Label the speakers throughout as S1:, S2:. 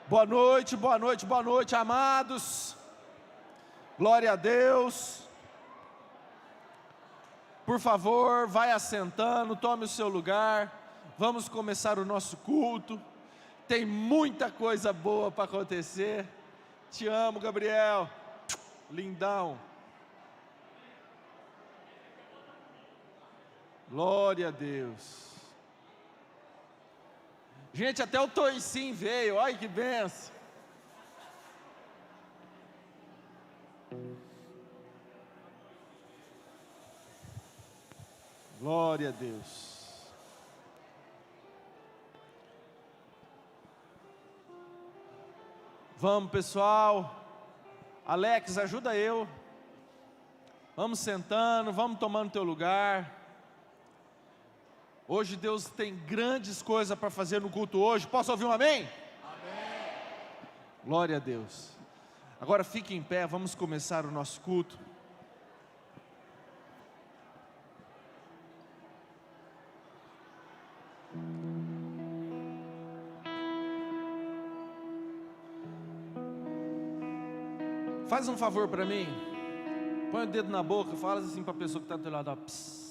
S1: Boa noite, boa noite, boa noite, amados. Glória a Deus. Por favor, vai assentando, tome o seu lugar. Vamos começar o nosso culto. Tem muita coisa boa para acontecer. Te amo, Gabriel. Lindão. Glória a Deus. Gente, até o Toicim veio, olha que benção. Glória a Deus. Vamos, pessoal. Alex, ajuda eu. Vamos sentando, vamos tomando teu lugar. Hoje Deus tem grandes coisas para fazer no culto hoje. Posso ouvir um amém? Amém. Glória a Deus. Agora fique em pé, vamos começar o nosso culto. Faz um favor para mim. Põe o dedo na boca, fala assim para a pessoa que está do teu lado. Ó, psss.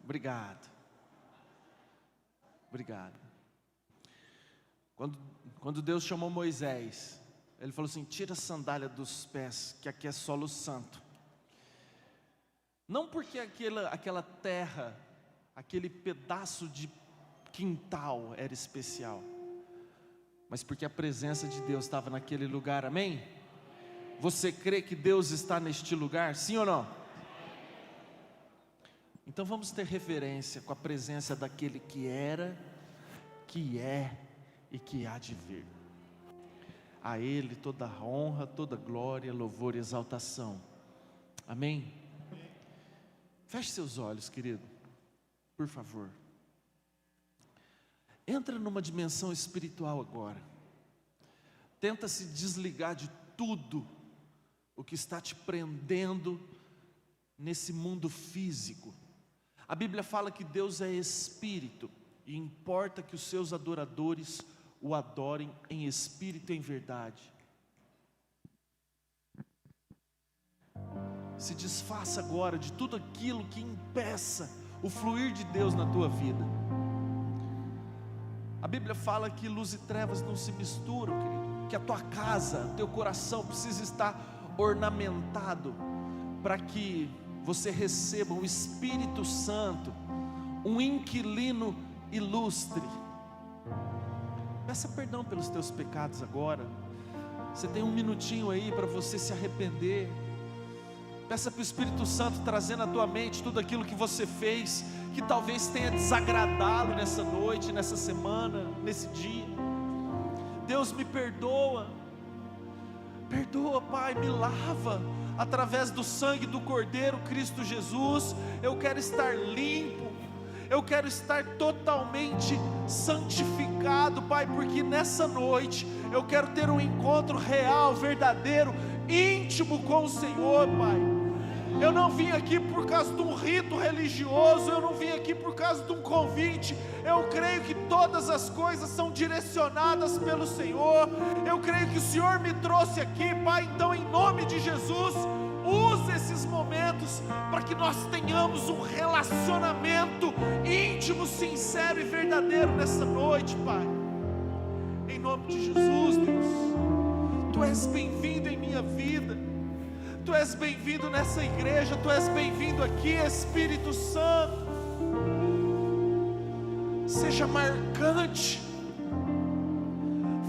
S1: Obrigado. Obrigado. Quando Deus chamou Moisés, Ele falou assim: tira a sandália dos pés, que aqui é solo santo. Não porque aquela terra, aquele pedaço de quintal era especial, mas porque a presença de Deus estava naquele lugar, amém? Você crê que Deus está neste lugar, sim ou não? Então vamos ter referência com a presença daquele que era, que é e que há de vir. A Ele toda honra, toda glória, louvor e exaltação. Amém? Feche seus olhos, querido, por favor. Entra numa dimensão espiritual agora. Tenta se desligar de tudo o que está te prendendo nesse mundo físico. A Bíblia fala que Deus é espírito e importa que os seus adoradores o adorem em espírito e em verdade. Se desfaça agora de tudo aquilo que impeça o fluir de Deus na tua vida. A Bíblia fala que luz e trevas não se misturam, querido. Que a tua casa, teu coração precisa estar ornamentado para que você receba o Espírito Santo, um inquilino ilustre. Peça perdão pelos teus pecados agora. Você tem um minutinho aí para você se arrepender. Peça para o Espírito Santo trazer na tua mente tudo aquilo que você fez, que talvez tenha desagradado nessa noite, nessa semana, nesse dia. Deus, me perdoa. Perdoa, Pai, me lava através do sangue do Cordeiro Cristo Jesus. Eu quero estar limpo, eu quero estar totalmente santificado, Pai, porque nessa noite eu quero ter um encontro real, verdadeiro, íntimo com o Senhor, Pai. Eu não vim aqui por causa de um rito religioso, eu não vim aqui por causa de um convite. Eu creio que todas as coisas são direcionadas pelo Senhor. Eu creio que o Senhor me trouxe aqui, Pai. Então, em nome de Jesus, use esses momentos para que nós tenhamos um relacionamento íntimo, sincero e verdadeiro nessa noite, Pai. Em nome de Jesus, Deus, Tu és bem-vindo em minha vida. Tu és bem-vindo nessa igreja, Tu és bem-vindo aqui, Espírito Santo. Seja marcante,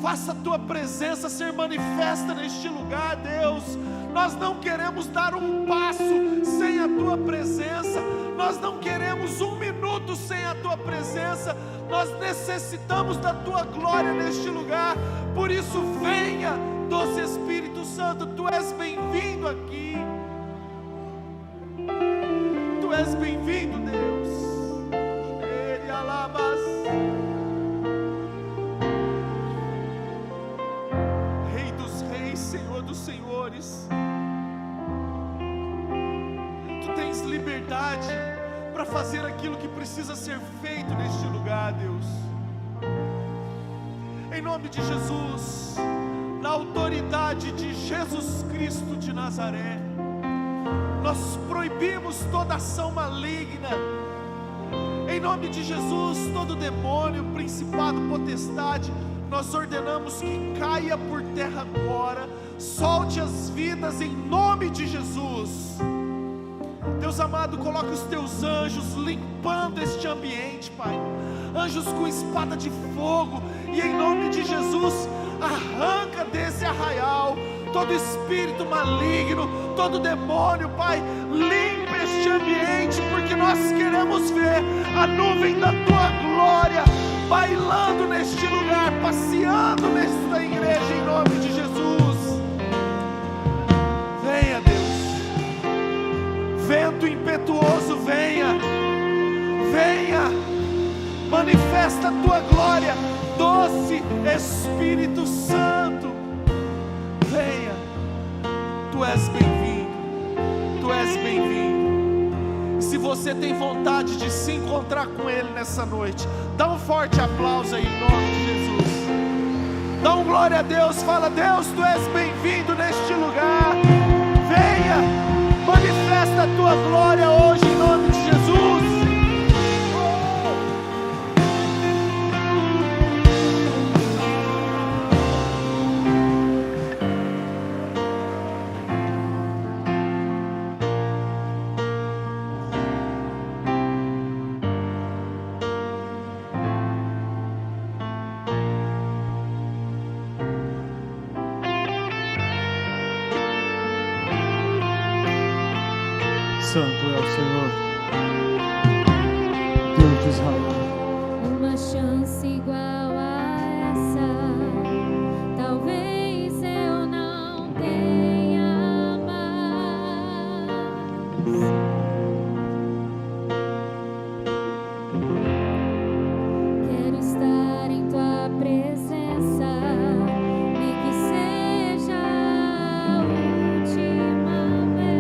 S1: faça a Tua presença ser manifesta neste lugar, Deus. Nós não queremos dar um passo sem a Tua presença, nós não queremos um minuto sem a Tua presença, nós necessitamos da Tua glória neste lugar. Por isso, venha, doce Espírito Santo, Tu és bem-vindo aqui. Tu és bem-vindo, Deus. Ele alabas. Rei dos reis, Senhor dos senhores. Tu tens liberdade para fazer aquilo que precisa ser feito neste lugar, Deus. nome de Jesus, na autoridade de Jesus Cristo de Nazaré, nós proibimos toda ação maligna. Em nome de Jesus, todo demônio, principado, potestade, nós ordenamos que caia por terra agora. Solte as vidas em nome de Jesus. Deus amado, coloca os teus anjos limpando este ambiente, Pai. Anjos com espada de fogo. E em nome de Jesus, arranca desse arraial todo espírito maligno, todo demônio, Pai. Limpa este ambiente, porque nós queremos ver a nuvem da Tua glória bailando neste lugar, passeando nesta igreja, em nome de Jesus. Venha, Deus. Vento impetuoso, venha. Venha. Manifesta a Tua glória, doce Espírito Santo. Venha. Tu és bem-vindo. Tu és bem-vindo. Se você tem vontade de se encontrar com Ele nessa noite, dá um forte aplauso aí em nome de Jesus. Dá um glória a Deus. Fala: Deus, Tu és bem-vindo neste lugar. Venha, manifesta a Tua glória hoje em nome de Jesus.
S2: Santo é o Senhor, Deus de Israel.
S3: Uma chance igual a essa, talvez eu não tenha mais. Quero estar em Tua presença, nem que seja a última vez.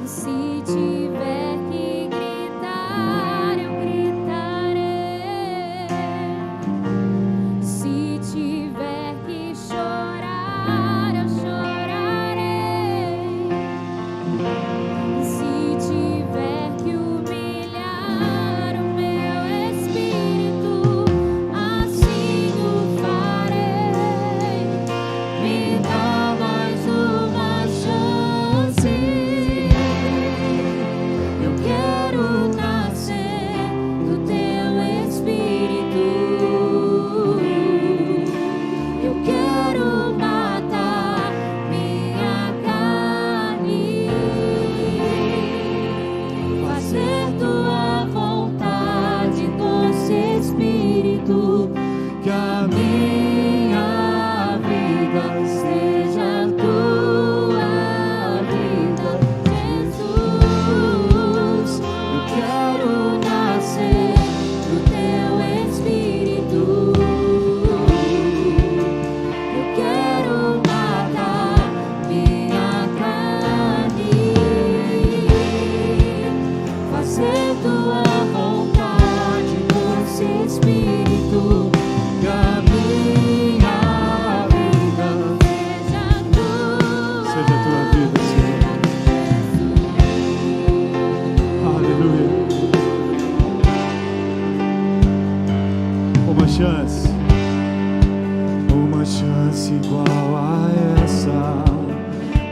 S3: Se tiver que gritar, eu gritarei. Se tiver que chorar, eu chorarei. Se tiver que humilhar o meu espírito, assim o farei. Me dá mais uma chance. Eu quero nascer do Teu Espírito. Eu quero matar minha carne, fazer Tua vontade, doce Espírito. Que a minha vida seja Tua vida, Jesus. Eu quero nascer do Teu Espírito. Eu quero matar minha carne, fazer Tua vontade, doce Espírito. Que a minha vida seja
S2: Seja a Tua vida, Senhor. Aleluia. Uma chance igual a essa,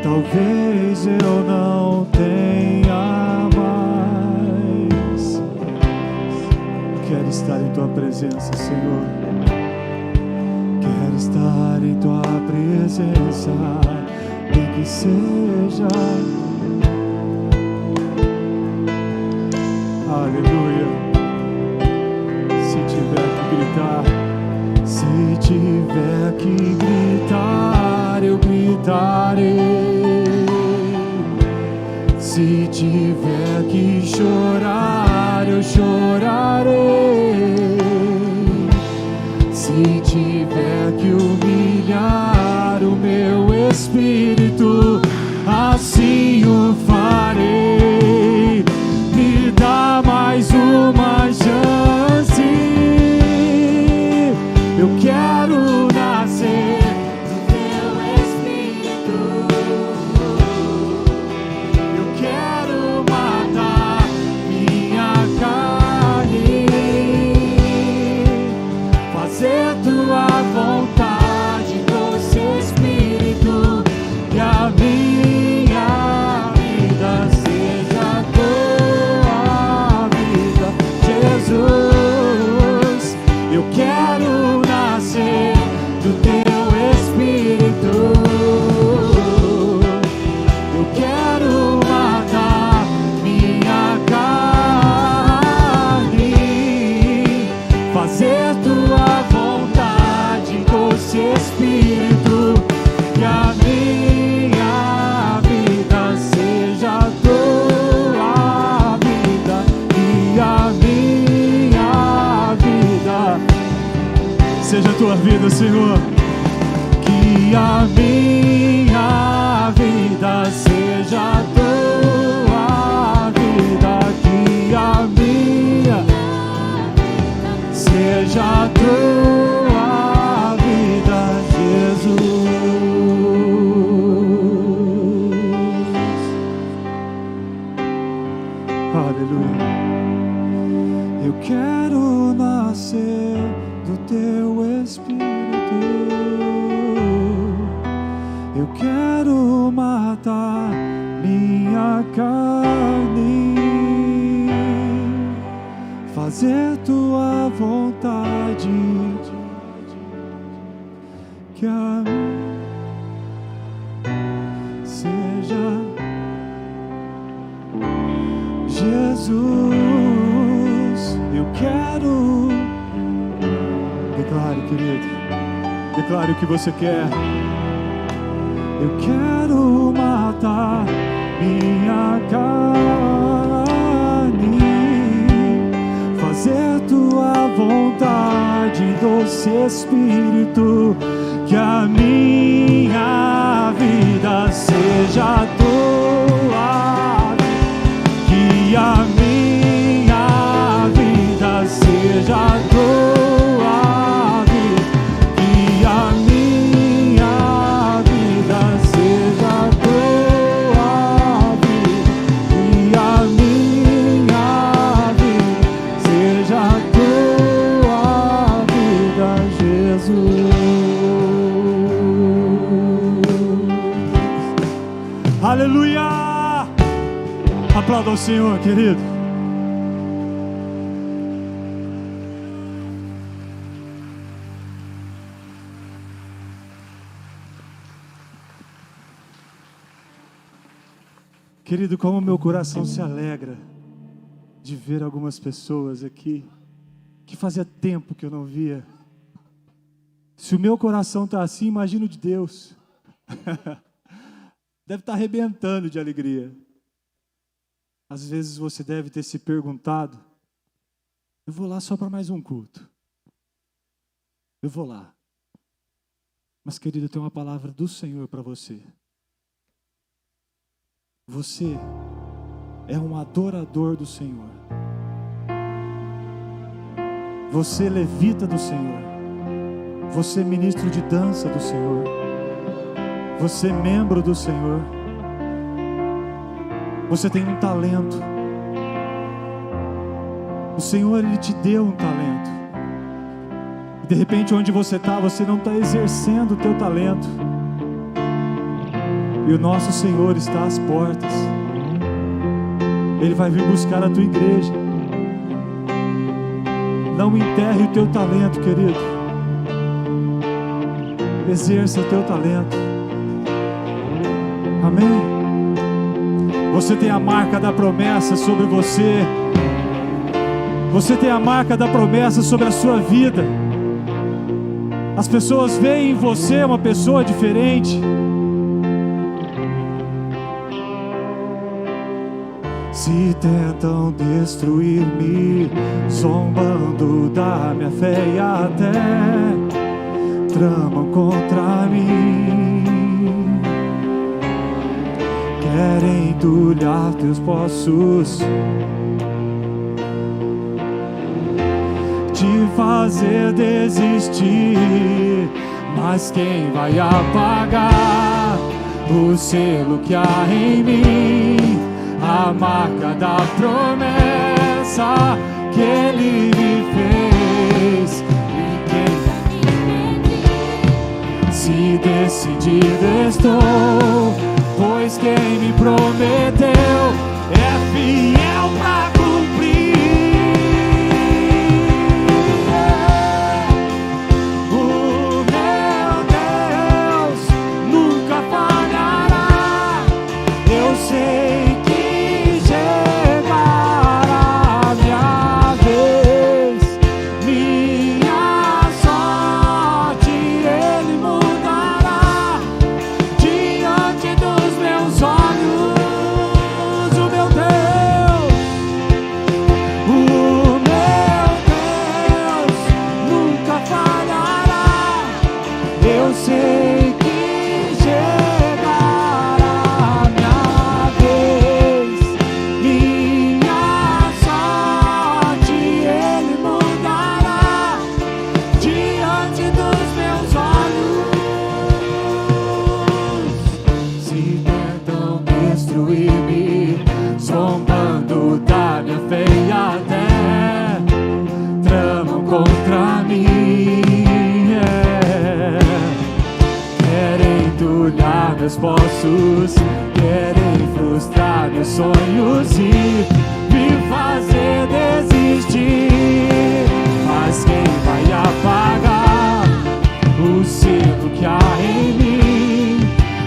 S2: talvez eu não tenha mais. Quero estar em Tua presença, Senhor. Quero estar em Tua presença, nem que seja. Aleluia. Se tiver que gritar, se tiver que gritar, eu gritarei. Se tiver que chorar, eu chorarei. Se tiver que humilhar o meu espírito, assim o farei. Me dá mais Senhor. Que a minha vida seja a tua vida, que a minha seja a tua vida, Jesus. Aleluia. Eu quero nascer do teu Espírito. Eu quero matar minha carne, fazer tua vontade, que a minha seja Jesus. Eu quero. Declare, querido, declare o que você quer. Eu quero matar minha carne, fazer tua vontade, doce Espírito, que a minha vida seja a tua, que a minha vida seja a tua. Aleluia! Aplauda o Senhor, querido. Querido, como meu coração se alegra de ver algumas pessoas aqui que fazia tempo que eu não via. Se o meu coração está assim, imagina o de Deus. Deve estar arrebentando de alegria. Às vezes você deve ter se perguntado: eu vou lá só para mais um culto. Eu vou lá. Mas, querido, tem uma palavra do Senhor para você. Você é um adorador do Senhor. Você é levita do Senhor. Você é ministro de dança do Senhor. Você é membro do Senhor. Você tem um talento. O Senhor, Ele te deu um talento. E de repente, onde você está, você não está exercendo o teu talento. E o nosso Senhor está às portas. Ele vai vir buscar a tua igreja. Não enterre o teu talento, querido. Exerça o teu talento. Amém? Você tem a marca da promessa sobre você. Você tem a marca da promessa sobre a sua vida. As pessoas veem em você uma pessoa diferente. Se tentam destruir-me, zombando da minha fé e até tramam contra mim, querem entulhar teus poços, te fazer desistir. Mas quem vai apagar o selo que há em mim? A marca da promessa que Ele me fez. E quem se decidido estou, pois quem me prometeu é fiel pra cumprir. O meu Deus nunca falhará. Eu sei que chegará a minha vez, minha sorte Ele mudará diante dos meus olhos. O meus poços, querem frustrar meus sonhos e me fazer desistir. Mas quem vai apagar o selo que há em mim,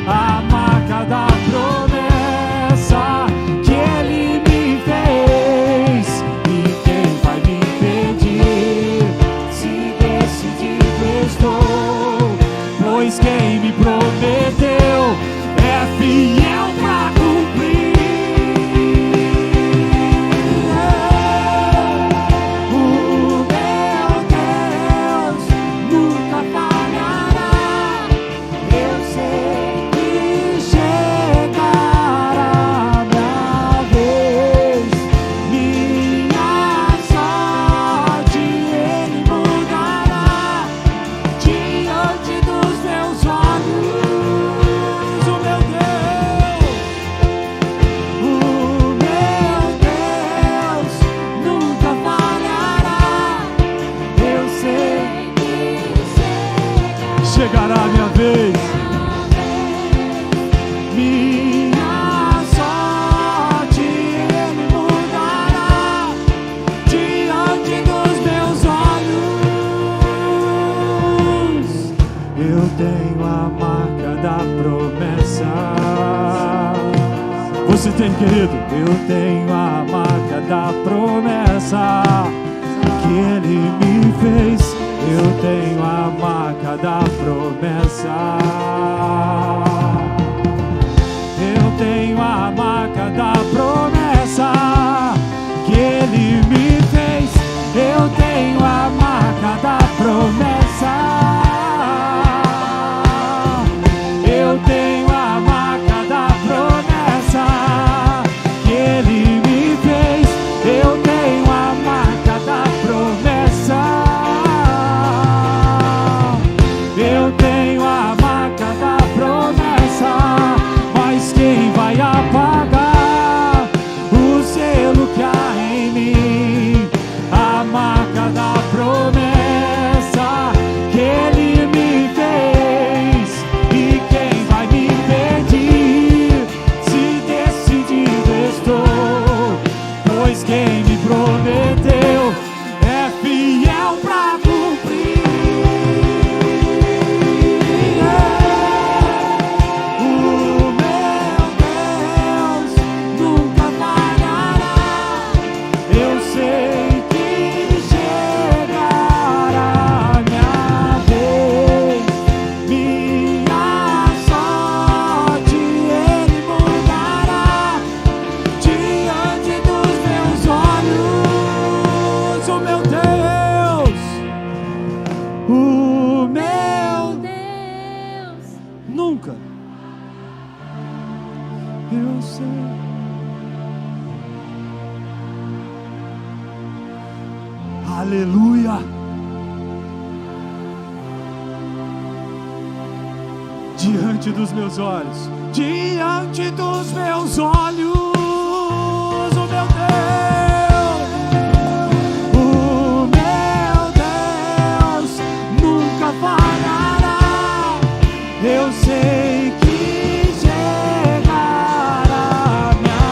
S2: a marca da promessa que Ele me fez? E quem vai me impedir se decidido estou? Pois quem me prometeu é fiel pra cumprir. O meu Deus nunca falhará. Eu sei que chegará minha vez, minha sorte Ele mudará diante dos meus olhos. O meu Deus nunca falhará. Eu sei que chegará minha vez, minha sorte Ele mudará diante dos meus olhos. Eu tenho a marca da promessa. Você tem, querido? Eu tenho a marca da promessa que Ele me fez. Eu tenho a marca da promessa. Eu tenho a marca da promessa que Ele me fez. Eu tenho a marca da promessa. Eu tenho a marca da promessa que Ele me fez. Eu tenho a marca da promessa. Eu tenho a marca da promessa. Mas quem vai apagar o selo que há em mim? A marca da promessa que Ele me fez. E quem vai me impedir se decidido estou? Pois quem me prometeu é fiel pra cumprir. O meu Deus nunca falhará. Eu sei que chegará minha vez, minha sorte Ele mudará diante dos meus olhos. O meu Deus, o meu
S3: Deus.
S2: nunca. Eu sei. Aleluia. Diante dos meus olhos, diante dos meus olhos, o meu Deus, o meu Deus nunca falhará. Eu sei que chegará minha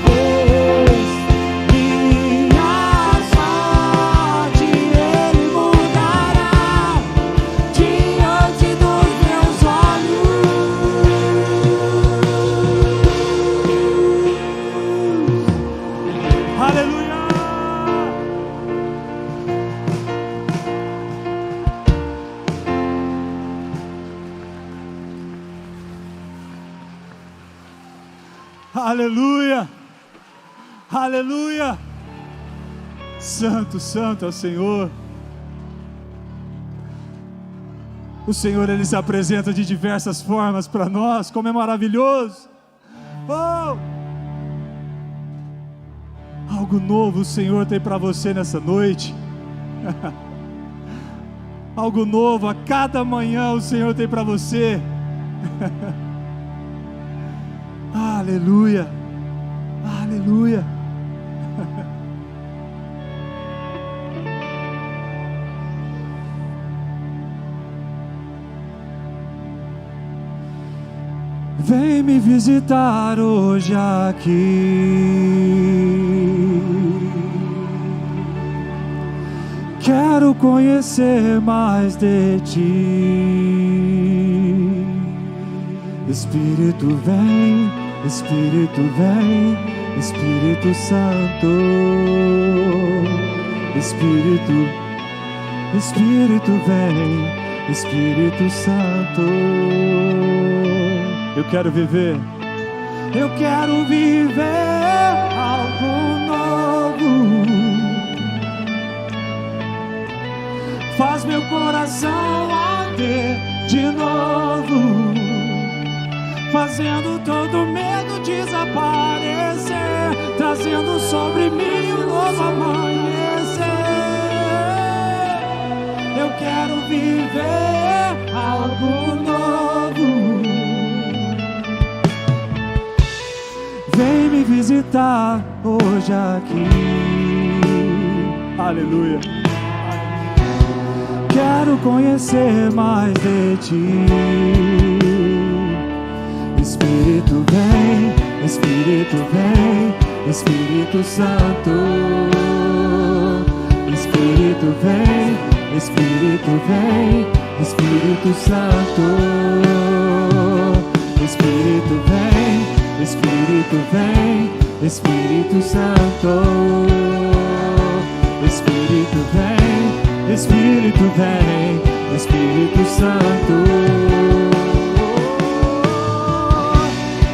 S2: vez, minha sorte Ele mudará diante dos meus olhos. Aleluia! Aleluia! Aleluia! Santo, santo é o Senhor. O Senhor, Ele se apresenta de diversas formas para nós, como é maravilhoso. Oh! Algo novo o Senhor tem para você nessa noite. Algo novo a cada manhã o Senhor tem para você. Aleluia, aleluia. Vem me visitar hoje aqui. Quero conhecer mais de ti. Espírito vem, Espírito vem, Espírito Santo. Espírito, Espírito vem, Espírito Santo. Eu quero viver algo novo. Faz meu coração arder de novo, fazendo todo medo desaparecer, trazendo sobre mim um novo amanhecer. Eu quero viver algo novo. Vem me visitar hoje aqui. Aleluia. Quero conhecer mais de ti. Espírito vem, Espírito vem, Espírito Santo. Espírito vem, Espírito vem, Espírito Santo. Espírito vem, Espírito vem, Espírito Santo. Espírito vem, Espírito vem, Espírito Santo.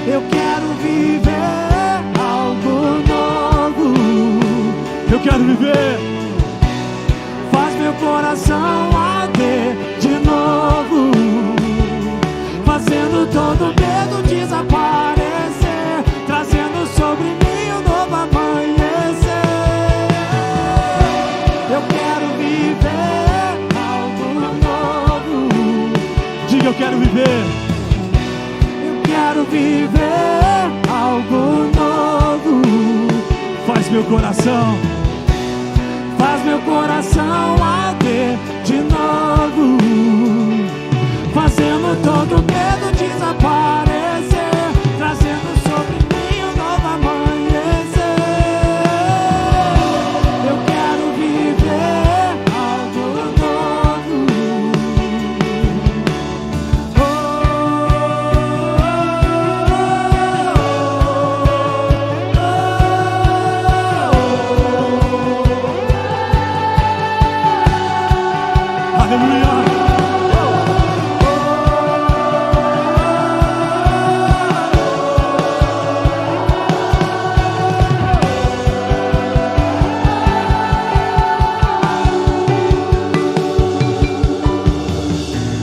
S2: Eu quero viver algo novo. Eu quero viver. Faz meu coração arder de novo, fazendo todo medo desaparecer, trazendo sobre mim um novo amanhecer. Eu quero viver algo novo. Diga, eu quero viver. Eu quero viver algo novo. Faz meu coração arder de novo, fazendo todo medo desaparecer, trazendo sobre mim um novo amanhecer. Eu quero viver algo novo. Aleluia.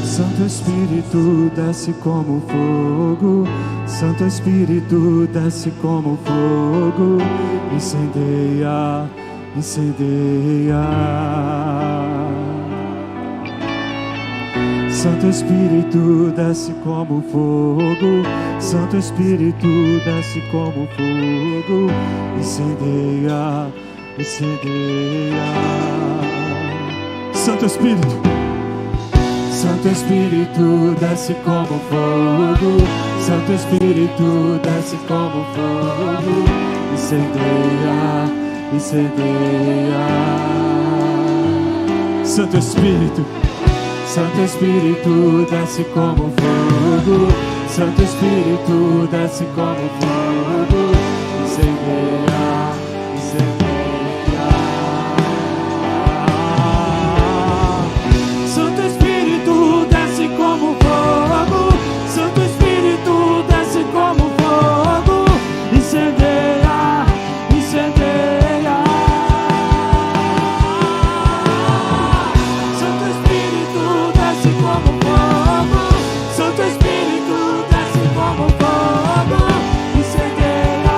S2: Santo Espírito desce como fogo, Santo Espírito desce como fogo, incendeia, incendeia. Santo Espírito desce como fogo, Santo Espírito desce como fogo, incendeia, incendeia. Santo Espírito, Santo Espírito desce como fogo, Santo Espírito desce como fogo, incendeia, incendeia. Santo Espírito, Santo Espírito desce como fogo, Santo Espírito desce como fogo, incendeia, incendeia. Santo Espírito desce como fogo, Santo Espírito desce como fogo, incendeia, incendeia. Santo Espírito desce como fogo, Santo Espírito desce como fogo, incendeia,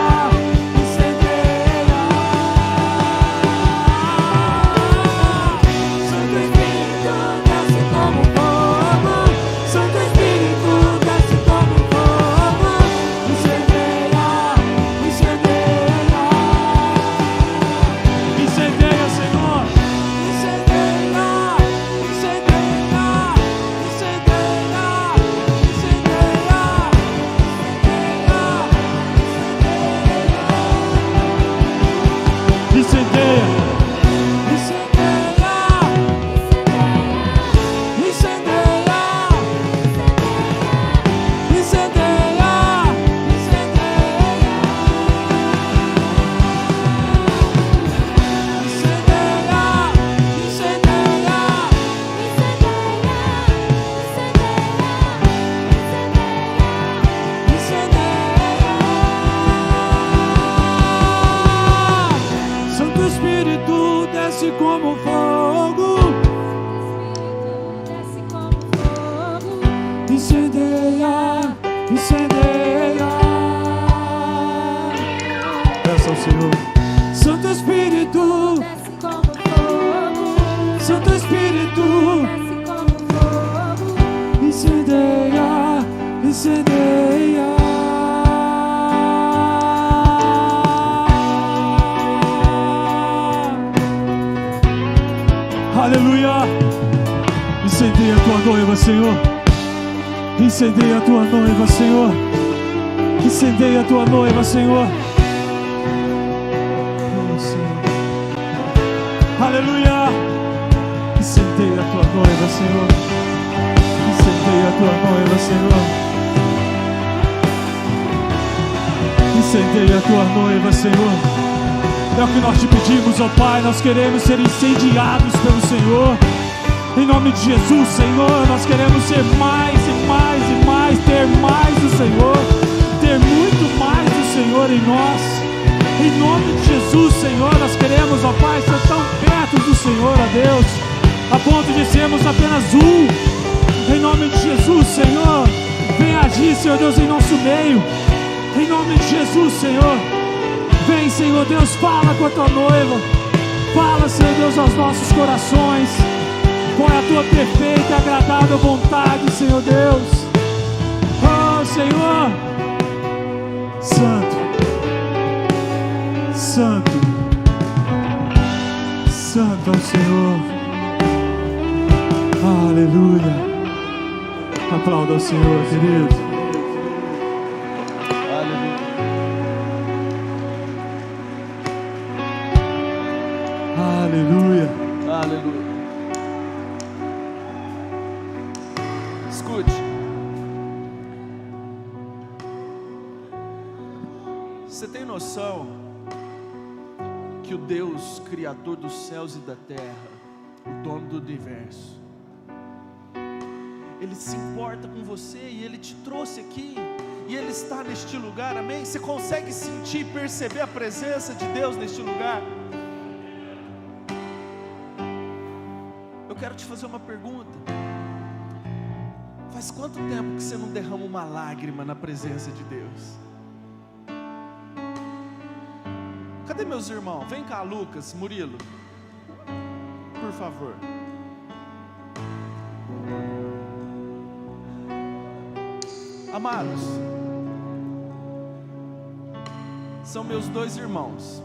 S2: incendeia, como fogo,
S3: desce como fogo,
S2: incendeia, incendeia. Peça ao Senhor. Santo Espírito,
S3: desce como fogo,
S2: Santo Espírito,
S3: desce como fogo,
S2: incendeia, incendeia. Aleluia. Incendeia a tua noiva, Senhor. Incendeia a tua noiva, Senhor. Incendeia a tua noiva, Senhor. Oh, Senhor. Aleluia. Incendeia a tua noiva, Senhor. Incendeia a tua noiva, Senhor. Incendeia a tua noiva, Senhor. É o que nós te pedimos, ó Pai. Nós queremos ser incendiados pelo Senhor. Em nome de Jesus, Senhor, nós queremos ser mais e mais e mais, ter mais do Senhor, ter muito mais do Senhor em nós. Em nome de Jesus, Senhor, nós queremos, ó Pai, ser tão perto do Senhor, ó Deus, a ponto de sermos apenas um. Em nome de Jesus, Senhor, vem agir, Senhor Deus, em nosso meio. Em nome de Jesus, Senhor, vem, Senhor Deus, fala com a tua noiva. Fala, Senhor Deus, aos nossos corações. Qual é a tua perfeita e agradável vontade, Senhor Deus? Oh, Senhor, Santo, Santo, Santo é o Senhor. Aleluia. Aplauda ao Senhor, querido. Aleluia.
S1: Aleluia. Escute. Você tem noção que o Deus Criador dos céus e da terra, o dono do universo, Ele se importa com você e Ele te trouxe aqui e Ele está neste lugar, amém? Você consegue sentir e perceber a presença de Deus neste lugar? Eu quero te fazer uma pergunta. Faz quanto tempo que você não derrama uma lágrima na presença de Deus? Cadê meus irmãos? Vem cá, Lucas, Murilo, por favor. Amados, são meus dois irmãos.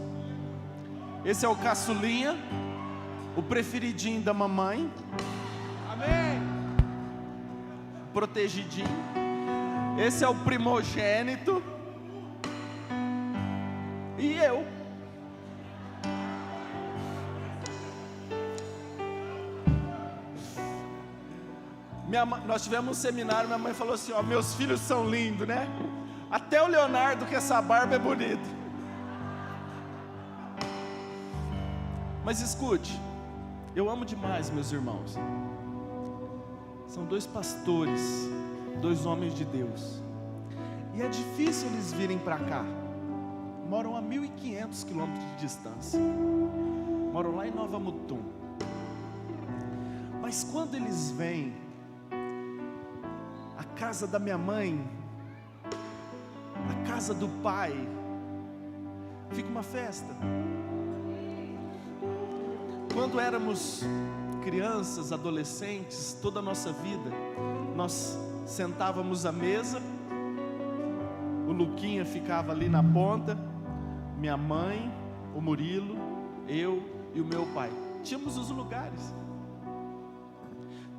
S1: Esse é o caçulinha, o preferidinho da mamãe, amém, protegidinho. Esse é o primogênito e eu. Nós tivemos um seminário, minha mãe falou assim, ó, meus filhos são lindos, né? Até o Leonardo, que essa barba é bonita. Mas escute, eu amo demais meus irmãos. São dois pastores, dois homens de Deus. E é difícil eles virem para cá. Moram a 1.500 quilômetros de distância. Moram lá em Nova Mutum. Mas quando eles vêm, a casa da minha mãe, a casa do pai, fica uma festa. Quando éramos crianças, adolescentes, toda a nossa vida, nós sentávamos à mesa, o Luquinha ficava ali na ponta, minha mãe, o Murilo, eu e o meu pai. Tínhamos os lugares.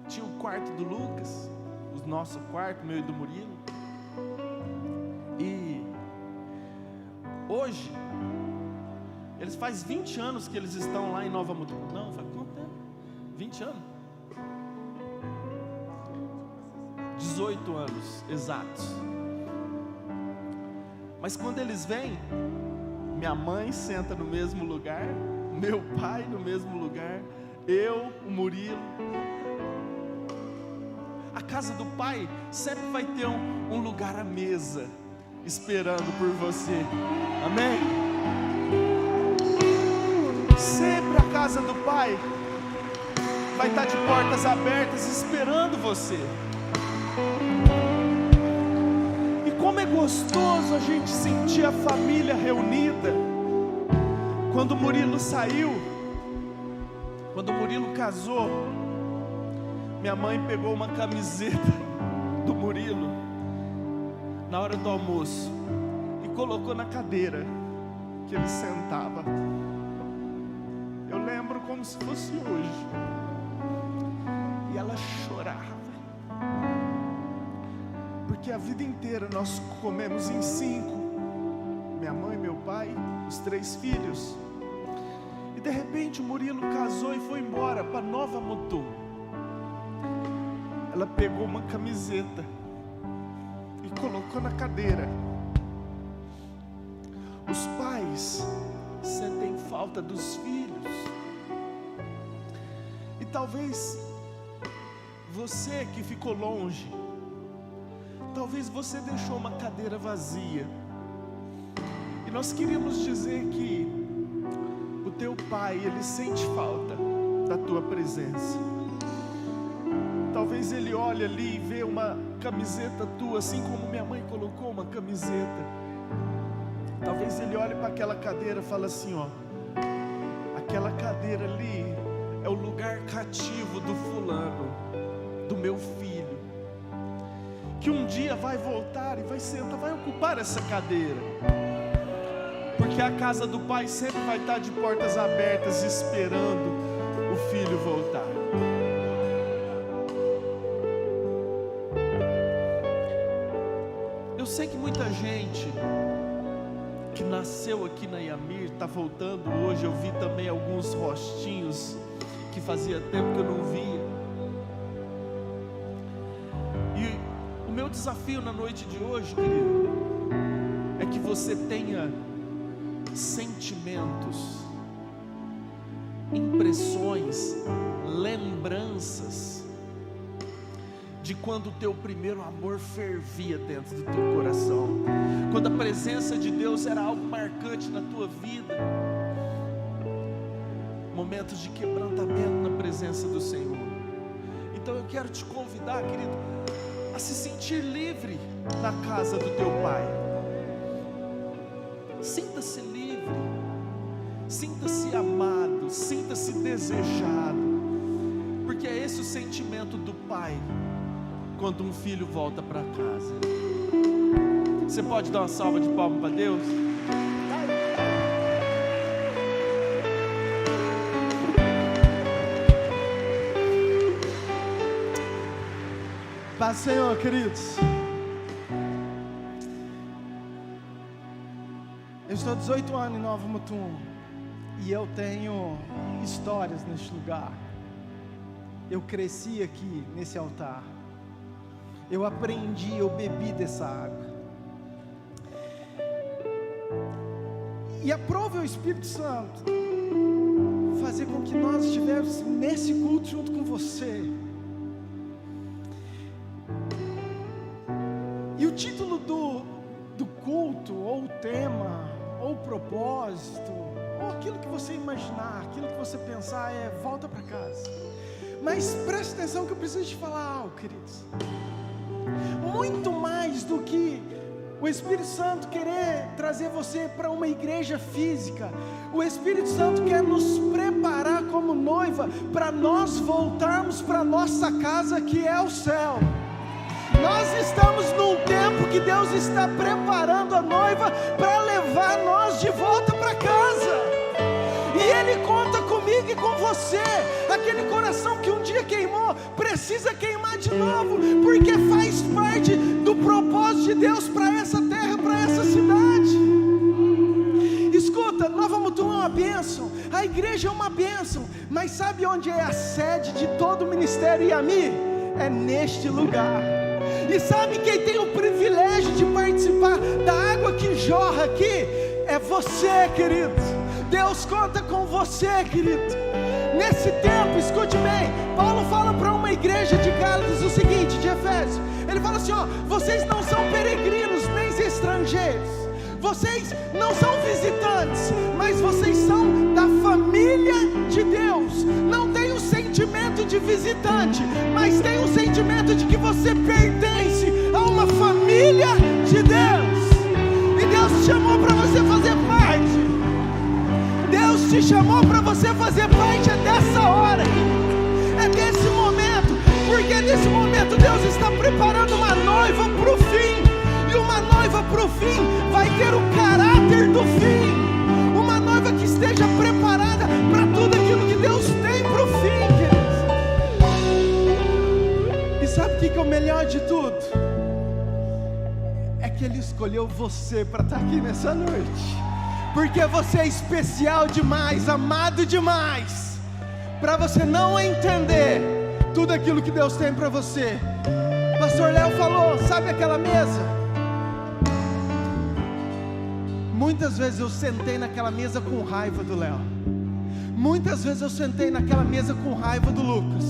S1: Tinha o quarto do Lucas, o nosso quarto, meu e do Murilo. E hoje Eles faz 20 anos que eles estão lá em Nova Mutum. Não, faz quanto tempo? 20 anos? 18 anos, exatos. Mas quando eles vêm, minha mãe senta no mesmo lugar, meu pai no mesmo lugar, eu, o Murilo. A casa do pai sempre vai ter um lugar à mesa, esperando por você. Amém? Sempre a casa do pai vai estar de portas abertas, esperando você. E como é gostoso a gente sentir a família reunida. Quando o Murilo saiu, quando o Murilo casou, minha mãe pegou uma camiseta do Murilo na hora do almoço e colocou na cadeira que ele sentava. Eu lembro como se fosse hoje. E ela chorava, porque a vida inteira nós comemos em 5, minha mãe, meu pai, os 3 filhos. E de repente o Murilo casou e foi embora para Nova Mutum. Ela pegou uma camiseta e colocou na cadeira. Os pais sentem falta dos filhos. E talvez você que ficou longe, talvez você deixou uma cadeira vazia. E nós queríamos dizer que o teu pai, ele sente falta da tua presença. Talvez ele olhe ali e vê uma camiseta tua, assim como minha mãe colocou uma camiseta. Talvez ele olhe para aquela cadeira e fale assim, ó, aquela cadeira ali é o lugar cativo do fulano, do meu filho, que um dia vai voltar e vai sentar, vai ocupar essa cadeira, porque a casa do pai sempre vai estar de portas abertas, esperando o filho voltar. Eu sei que muita gente que nasceu aqui na Iamir está voltando hoje. Eu vi também alguns rostinhos que fazia tempo que eu não via. E o meu desafio na noite de hoje, querido, é que você tenha sentimentos, impressões, lembranças de quando o teu primeiro amor fervia dentro do teu coração, quando a presença de Deus era algo marcante na tua vida, momentos de quebrantamento na presença do Senhor. Então eu quero te convidar, querido, a se sentir livre na casa do teu Pai. Sinta-se livre, sinta-se amado, sinta-se desejado, porque é esse o sentimento do Pai quando um filho volta para casa. Você pode dar uma salva de palmas para Deus?
S4: Paz, Senhor, queridos. Eu estou 18 anos em Nova Mutum e eu tenho histórias neste lugar. Eu cresci aqui nesse altar. Eu aprendi, eu bebi dessa água. E aprove o Espírito Santo fazer com que nós estivéssemos nesse culto junto com você. E o título do culto, ou o tema, ou o propósito, ou aquilo que você imaginar, aquilo que você pensar é volta para casa. Mas preste atenção que eu preciso te falar algo, queridos. Muito mais do que o Espírito Santo querer trazer você para uma igreja física, o Espírito Santo quer nos preparar como noiva para nós voltarmos para nossa casa, que é o céu. Nós estamos num tempo que Deus está preparando a noiva para levar nós de volta para casa. E Ele conta comigo e com você. Aquele coração que um dia queimou, precisa queimar de novo, porque faz parte do propósito de Deus para essa terra, para essa cidade. Escuta, Nova Mutum é uma bênção, a igreja é uma bênção, mas sabe onde é a sede de todo o ministério IAMI? É neste lugar. E sabe quem tem o privilégio de participar da água que jorra aqui? É você, querido. Deus conta com você, querido. Nesse tempo, escute bem, Paulo fala para uma igreja de Gálatas o seguinte, de Efésios, ele fala assim, ó, vocês não são peregrinos nem estrangeiros, vocês não são visitantes, mas vocês são da família de Deus. Não tem o sentimento de visitante, mas tem o sentimento de que você pertence a uma família de Deus. E Deus te chamou para você fazer parte. Deus te chamou para você fazer parte, é dessa hora, é desse momento, porque nesse momento Deus está preparando uma noiva para o fim, e uma noiva para o fim vai ter o caráter do fim, uma noiva que esteja preparada para tudo aquilo que Deus tem para o fim, queridos. E sabe o que é o melhor de tudo? É que Ele escolheu você para estar aqui nessa noite. Porque você é especial demais, amado demais, para você não entender tudo aquilo que Deus tem para você. Pastor Léo falou, sabe aquela mesa? Muitas vezes eu sentei naquela mesa com raiva do Léo. Muitas vezes eu sentei naquela mesa com raiva do Lucas.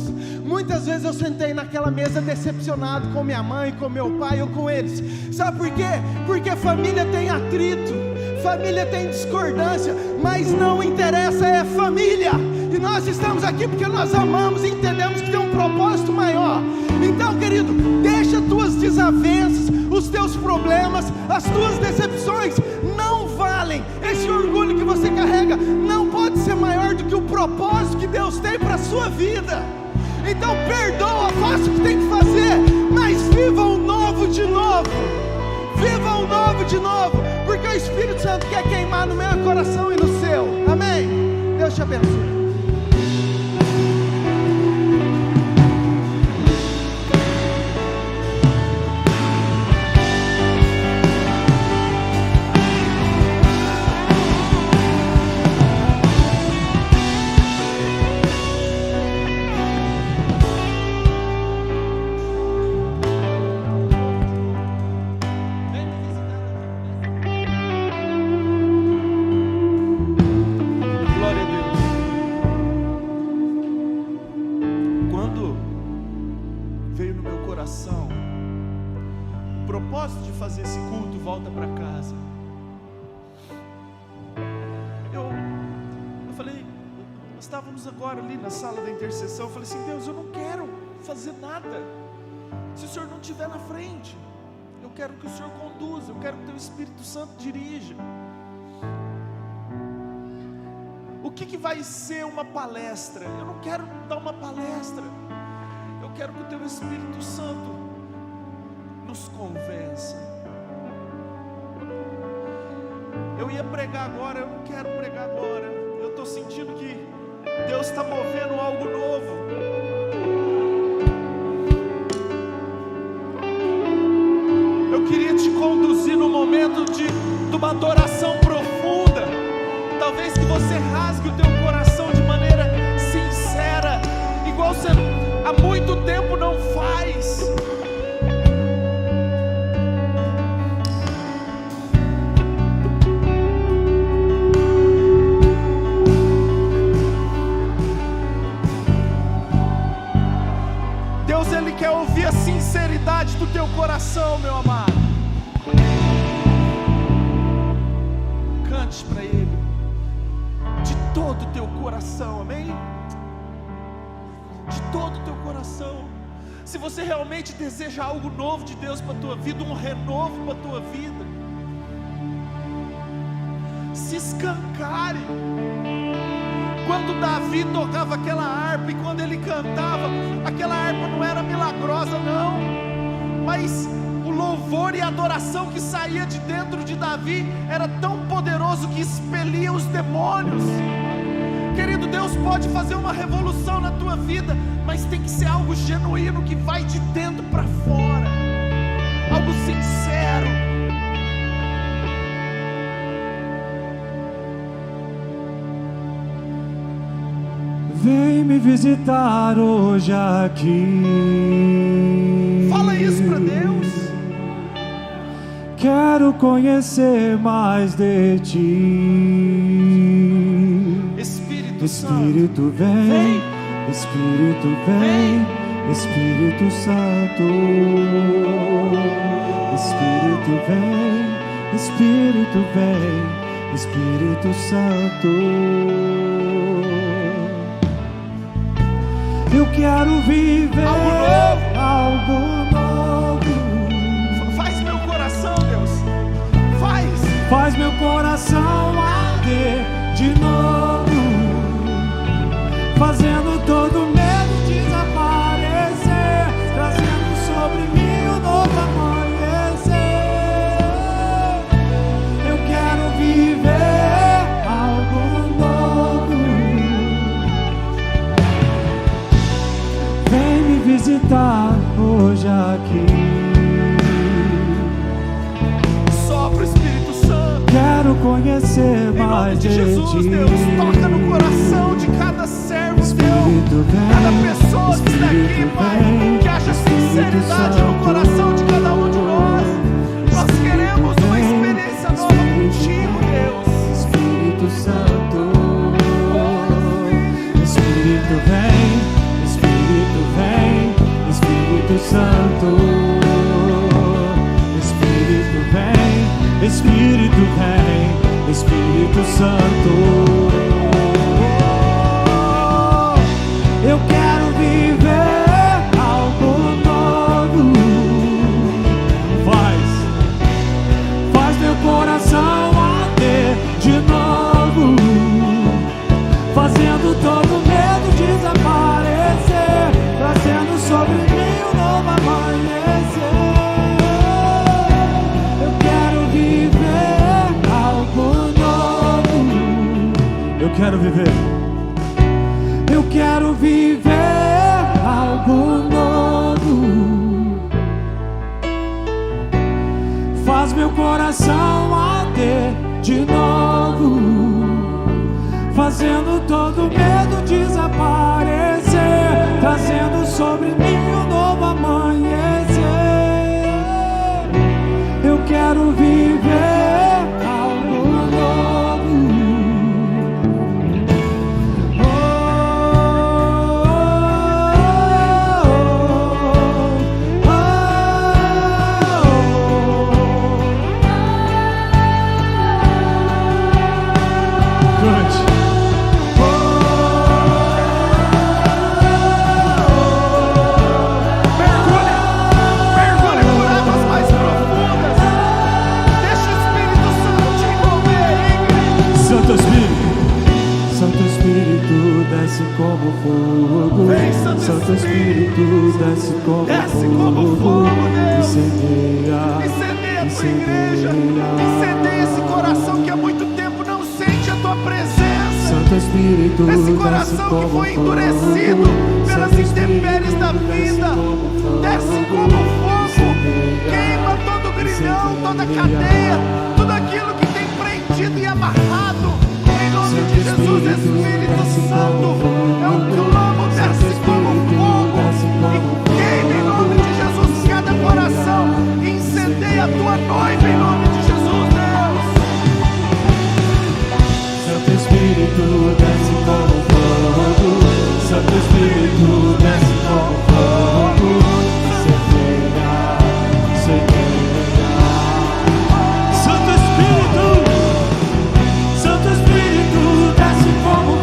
S4: Muitas vezes eu sentei naquela mesa decepcionado com minha mãe, com meu pai ou com eles. Sabe por quê? Porque família tem atrito, família tem discordância, mas não interessa, é família. E nós estamos aqui porque nós amamos e entendemos que tem um propósito maior. Então, querido, deixa as tuas desavenças, os teus problemas, as tuas decepções, não valem. Esse orgulho que você carrega não pode ser maior do que o propósito que Deus tem para a sua vida. Então perdoa, faça o que tem que fazer, mas viva o novo de novo. Viva o novo de novo, porque o Espírito Santo quer queimar no meu coração e no seu. Amém? Deus te abençoe. Agora ali na sala da intercessão, eu falei assim, Deus, eu não quero fazer nada se o Senhor não estiver na frente. Eu quero que o Senhor conduza, eu quero que o Teu Espírito Santo dirija. O que vai ser uma palestra? Eu não quero dar uma palestra, eu quero que o Teu Espírito Santo nos convença. Eu ia pregar agora, eu não quero pregar agora, eu estou sentindo que Deus está movendo algo novo. Eu queria te conduzir no momento de uma adoração profunda. Talvez que você rasgue o teu coração de maneira sincera, igual você há muito tempo não faz. Ele quer ouvir a sinceridade do teu coração, meu amado. Cante para Ele de todo o teu coração, amém? De todo o teu coração. Se você realmente deseja algo novo de Deus para a tua vida, um renovo para a tua vida, se escancare. Quando Davi tocava aquela harpa e quando ele cantava, aquela harpa não era milagrosa não, mas o louvor e a adoração que saía de dentro de Davi era tão poderoso que expelia os demônios. Querido, Deus pode fazer uma revolução na tua vida, mas tem que ser algo genuíno, que vai de dentro para fora, algo sincero.
S2: Vem me visitar hoje aqui.
S4: Fala isso para Deus.
S2: Quero conhecer mais de ti.
S4: Espírito
S2: Espírito vem, Espírito vem, Espírito Santo. Espírito vem, Espírito vem, Espírito Santo. Eu quero viver algo novo.
S4: Faz meu coração, Deus.
S2: Faz meu coração arder de novo, fazendo todo medo desaparecer, trazendo sobre mim um novo amanhecer. Eu quero viver algo novo. Vem me visitar hoje aqui.
S4: Sopra o Espírito Santo.
S2: Quero conhecer
S4: Em nome
S2: mais
S4: de Jesus,
S2: ti.
S4: Deus, toca no coração de cada servo,
S2: Espírito
S4: Deus,
S2: vem,
S4: cada pessoa que está aqui,
S2: Espírito
S4: Pai,
S2: vem,
S4: que haja sinceridade no
S2: Santo.
S4: coração de cada um de nós. Nós queremos uma
S2: vem,
S4: experiência nova contigo, Deus.
S2: Espírito Santo. Espírito vem, Espírito vem, Espírito Santo. Espírito vem, Espírito vem, Espírito Santo. Eu quero viver algo novo. Faz meu coração arder de novo, fazendo todo medo desaparecer, trazendo sobre mim um novo amanhecer. Eu quero viver algo novo. Eu quero viver. Eu quero viver algo novo. Faz meu coração arder de novo, fazendo todo medo desaparecer, trazendo sobre mim um novo amanhecer. Eu quero viver algo novo.
S4: Mergulhe por águas mais profundas. Deixa o Espírito Santo te envolver aí, igreja.
S2: Santo Espírito, desce como fogo.
S4: Vem, Santo
S2: Espírito, desce como
S4: fogo, Deus.
S2: Incendeia,
S4: Incendeia a tua igreja. Incendeia esse coração que há muito tempo não sente a tua presença.
S2: Santo Espírito,
S4: Esse
S2: desce
S4: coração que
S2: como
S4: foi
S2: fogo.
S4: endurecido pelas
S2: Santo
S4: intempéries da
S2: Espírito,
S4: vida. Desce como fogo. Queima todo o grilhão, toda a cadeia, tudo aquilo que tem prendido e amarrado. Em nome de Jesus, Espírito Santo, eu clamo, desce como fogo. E queima em nome de Jesus cada coração. E incendeia a tua noiva em nome de Jesus, Deus.
S2: Santo Espírito, desce como fogo. Santo Espírito, desce como fogo. Incendeia, incendeia. Santo Espírito, desce como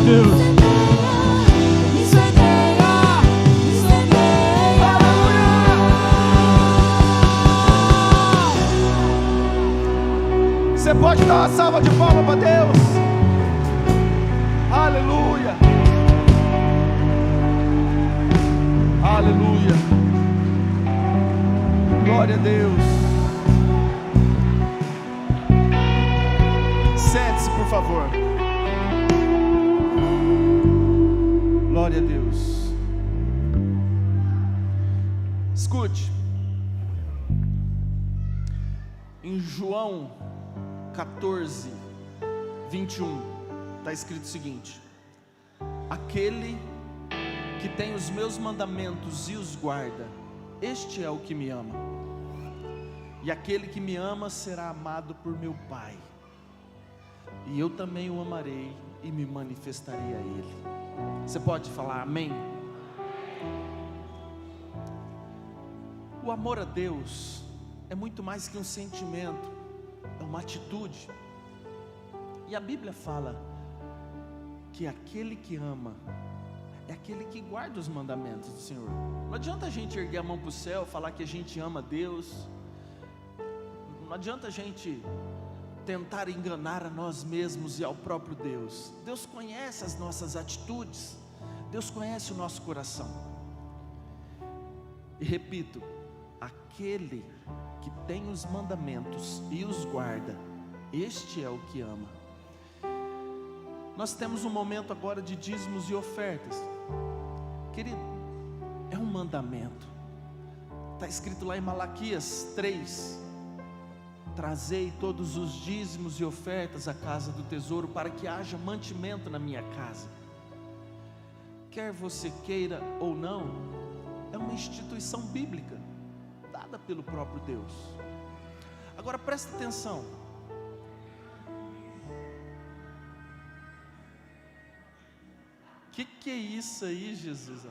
S2: Deus.
S1: Você pode dar uma salva de palmas para Deus? Aleluia. Aleluia. Glória a Deus. Sente-se, por favor. Glória a Deus. Escute. Em João 14, 21, está escrito o seguinte: aquele que tem os meus mandamentos e os guarda, este é o que me ama, e aquele que me ama será amado por meu Pai, e eu também o amarei e me manifestarei a Ele. Você pode falar amém? O amor a Deus é muito mais que um sentimento, é uma atitude. E a Bíblia fala que aquele que ama é aquele que guarda os mandamentos do Senhor. Não adianta a gente erguer a mão para o céu, falar que a gente ama Deus. Não adianta a gente tentar enganar a nós mesmos e ao próprio Deus. Deus conhece as nossas atitudes, Deus conhece o nosso coração. E repito, aquele que tem os mandamentos e os guarda, este é o que ama. Nós temos um momento agora de dízimos e ofertas. Querido, é um mandamento. Está escrito lá em Malaquias 3: trazei todos os dízimos e ofertas à casa do tesouro, para que haja mantimento na minha casa. Quer você queira ou não, é uma instituição bíblica, dada pelo próprio Deus. Agora presta atenção. Que é isso aí, Jesus?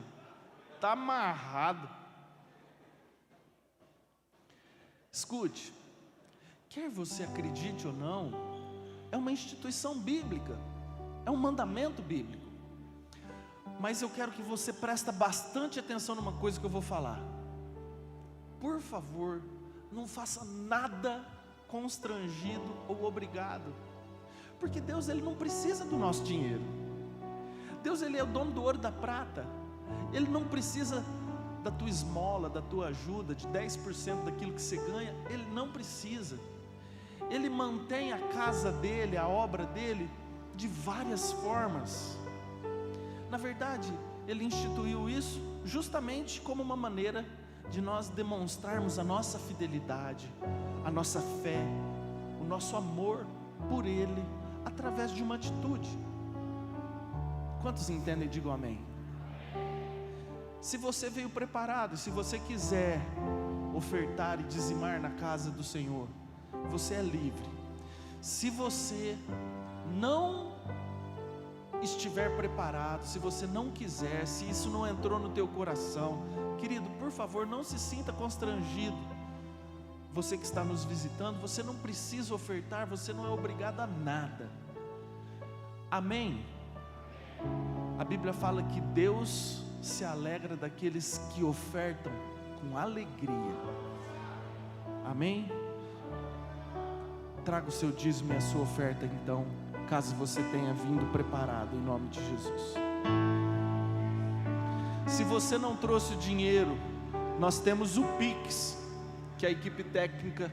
S1: Está amarrado. Escute, quer você acredite ou não, é uma instituição bíblica, é um mandamento bíblico. Mas eu quero que você preste bastante atenção numa coisa que eu vou falar. Por favor, não faça nada constrangido ou obrigado, porque Deus, Ele não precisa do nosso dinheiro. Deus, Ele é o dono do ouro e da prata. Ele não precisa da tua esmola, da tua ajuda, de 10% daquilo que você ganha. Ele não precisa. Ele mantém a casa dele, a obra dele, de várias formas. Na verdade, Ele instituiu isso justamente como uma maneira de nós demonstrarmos a nossa fidelidade, a nossa fé, o nosso amor por Ele, através de uma atitude. Quantos entendem? Digam amém. Se você veio preparado, se você quiser ofertar e dizimar na casa do Senhor, você é livre. Se você não estiver preparado, se você não quiser, se isso não entrou no teu coração, querido, por favor, não se sinta constrangido. Você que está nos visitando, você não precisa ofertar, você não é obrigado a nada. Amém? A Bíblia fala que Deus se alegra daqueles que ofertam com alegria. Amém? Traga o seu dízimo e a sua oferta então, caso você tenha vindo preparado, em nome de Jesus. Se você não trouxe o dinheiro, nós temos o Pix, que a equipe técnica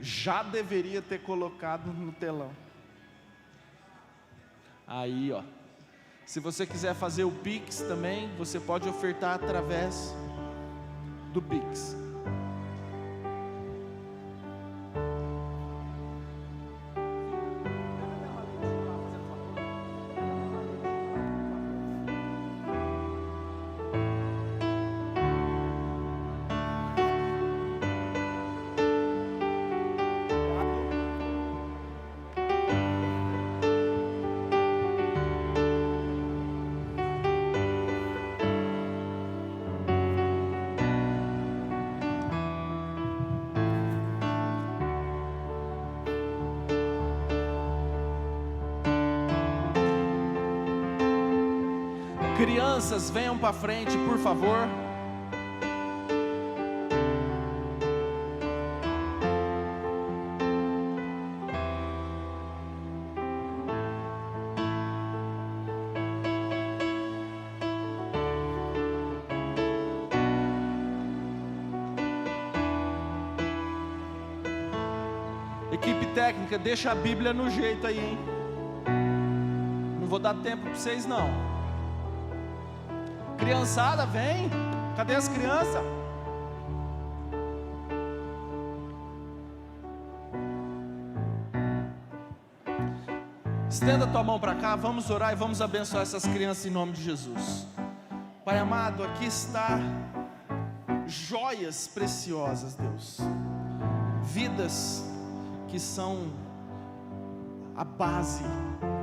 S1: já deveria ter colocado no telão. Aí, ó. Se você quiser fazer o Pix também, você pode ofertar através do Pix. Crianças, venham para frente, por favor. Equipe técnica, deixa a Bíblia no jeito aí, hein? Não vou dar tempo para vocês não. Criançada, vem. Cadê as crianças? Estenda tua mão para cá, vamos orar e vamos abençoar essas crianças em nome de Jesus. Pai amado, aqui está joias preciosas, Deus. Vidas que são a base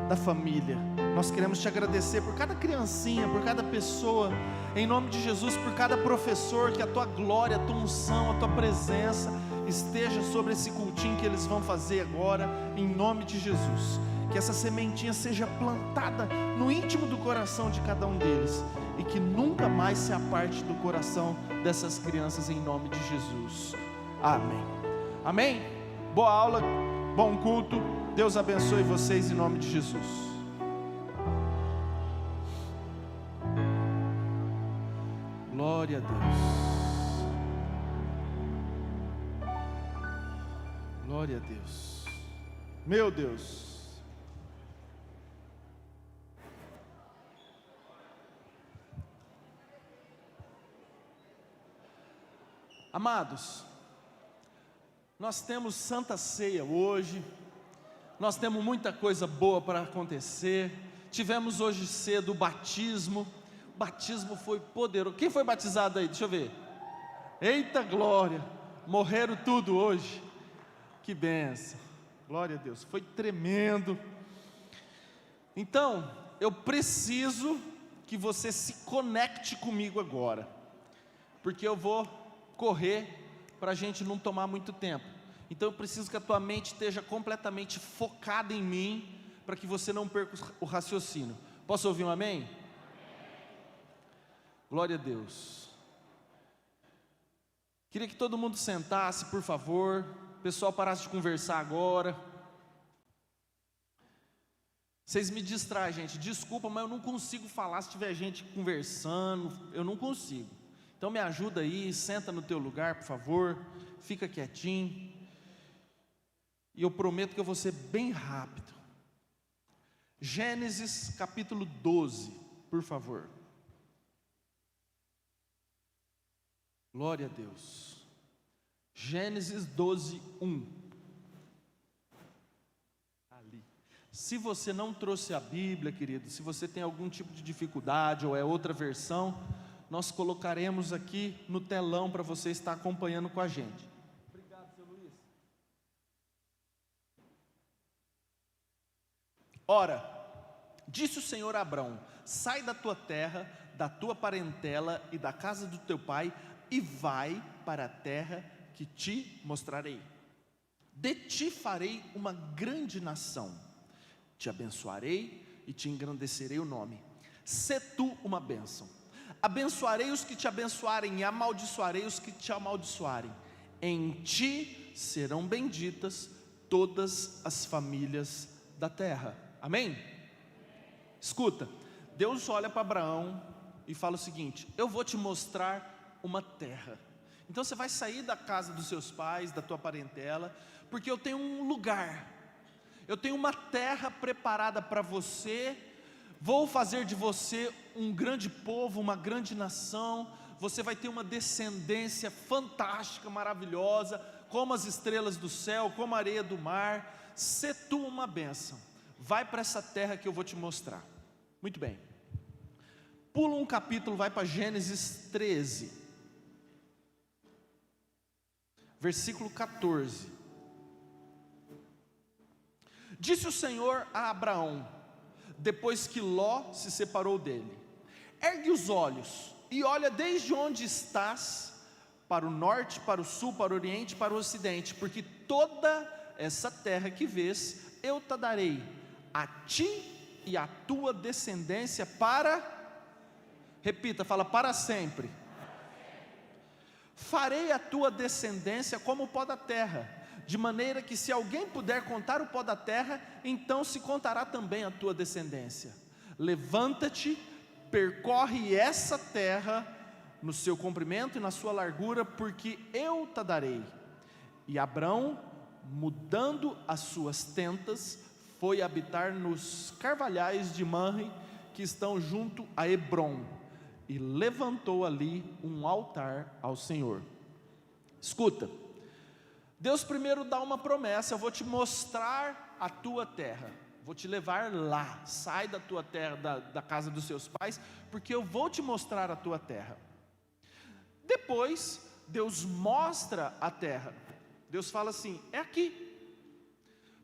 S1: da família. Nós queremos te agradecer por cada criancinha, por cada pessoa, em nome de Jesus, por cada professor, que a tua glória, a tua unção, a tua presença esteja sobre esse cultinho que eles vão fazer agora, em nome de Jesus. Que essa sementinha seja plantada no íntimo do coração de cada um deles, e que nunca mais se aparte do coração dessas crianças, em nome de Jesus. Amém. Amém? Boa aula, bom culto. Deus abençoe vocês em nome de Jesus. Glória a Deus. Glória a Deus. Meu Deus. Amados, nós temos Santa Ceia hoje, nós temos muita coisa boa para acontecer. Tivemos hoje cedo o batismo foi poderoso. Quem foi batizado aí? Deixa eu ver. Eita glória, morreram tudo hoje, que bênção, glória a Deus, foi tremendo. Então, eu preciso que você se conecte comigo agora, porque eu vou correr para a gente não tomar muito tempo. Então eu preciso que a tua mente esteja completamente focada em mim, para que você não perca o raciocínio. Posso ouvir um amém? Glória a Deus. Queria que todo mundo sentasse, por favor. O pessoal parasse de conversar agora. Vocês me distraem, gente. Desculpa, mas eu não consigo falar se tiver gente conversando. Eu não consigo. Então me ajuda aí, senta no teu lugar, por favor. Fica quietinho. E eu prometo que eu vou ser bem rápido. Gênesis capítulo 12, por favor. Glória a Deus. Gênesis 12, 1. Ali. Se você não trouxe a Bíblia, querido, se você tem algum tipo de dificuldade ou é outra versão, nós colocaremos aqui no telão para você estar acompanhando com a gente. Obrigado, seu Luiz. Ora, disse o Senhor a Abrão: sai da tua terra, da tua parentela e da casa do teu pai, e vai para a terra que te mostrarei. De ti farei uma grande nação, te abençoarei e te engrandecerei o nome. Sê tu uma bênção. Abençoarei os que te abençoarem e amaldiçoarei os que te amaldiçoarem. Em ti serão benditas todas as famílias da terra. Amém? Escuta, Deus olha para Abraão e fala o seguinte: eu vou te mostrar uma terra. Então você vai sair da casa dos seus pais, da tua parentela, porque eu tenho um lugar, eu tenho uma terra preparada para você. Vou fazer de você um grande povo, uma grande nação. Você vai ter uma descendência fantástica, maravilhosa, como as estrelas do céu, como a areia do mar. Sê tu uma bênção. Vai para essa terra que eu vou te mostrar. Muito bem. Pula um capítulo, vai para Gênesis 13, versículo 14. Disse o Senhor a Abraão, depois que Ló se separou dele: ergue os olhos e olha desde onde estás, para o norte, para o sul, para o oriente, para o ocidente, porque toda essa terra que vês, eu te darei, a ti e a tua descendência para Repita, fala: para sempre. Farei a tua descendência como o pó da terra, de maneira que se alguém puder contar o pó da terra, então se contará também a tua descendência. Levanta-te, percorre essa terra no seu comprimento e na sua largura, porque eu te darei. E Abrão, mudando as suas tentas, foi habitar nos carvalhais de Mamre, que estão junto a Hebrom, e levantou ali um altar ao Senhor. Escuta, Deus primeiro dá uma promessa: eu vou te mostrar a tua terra, vou te levar lá, sai da tua terra, da casa dos seus pais, porque eu vou te mostrar a tua terra. Depois, Deus mostra a terra. Deus fala assim: é aqui,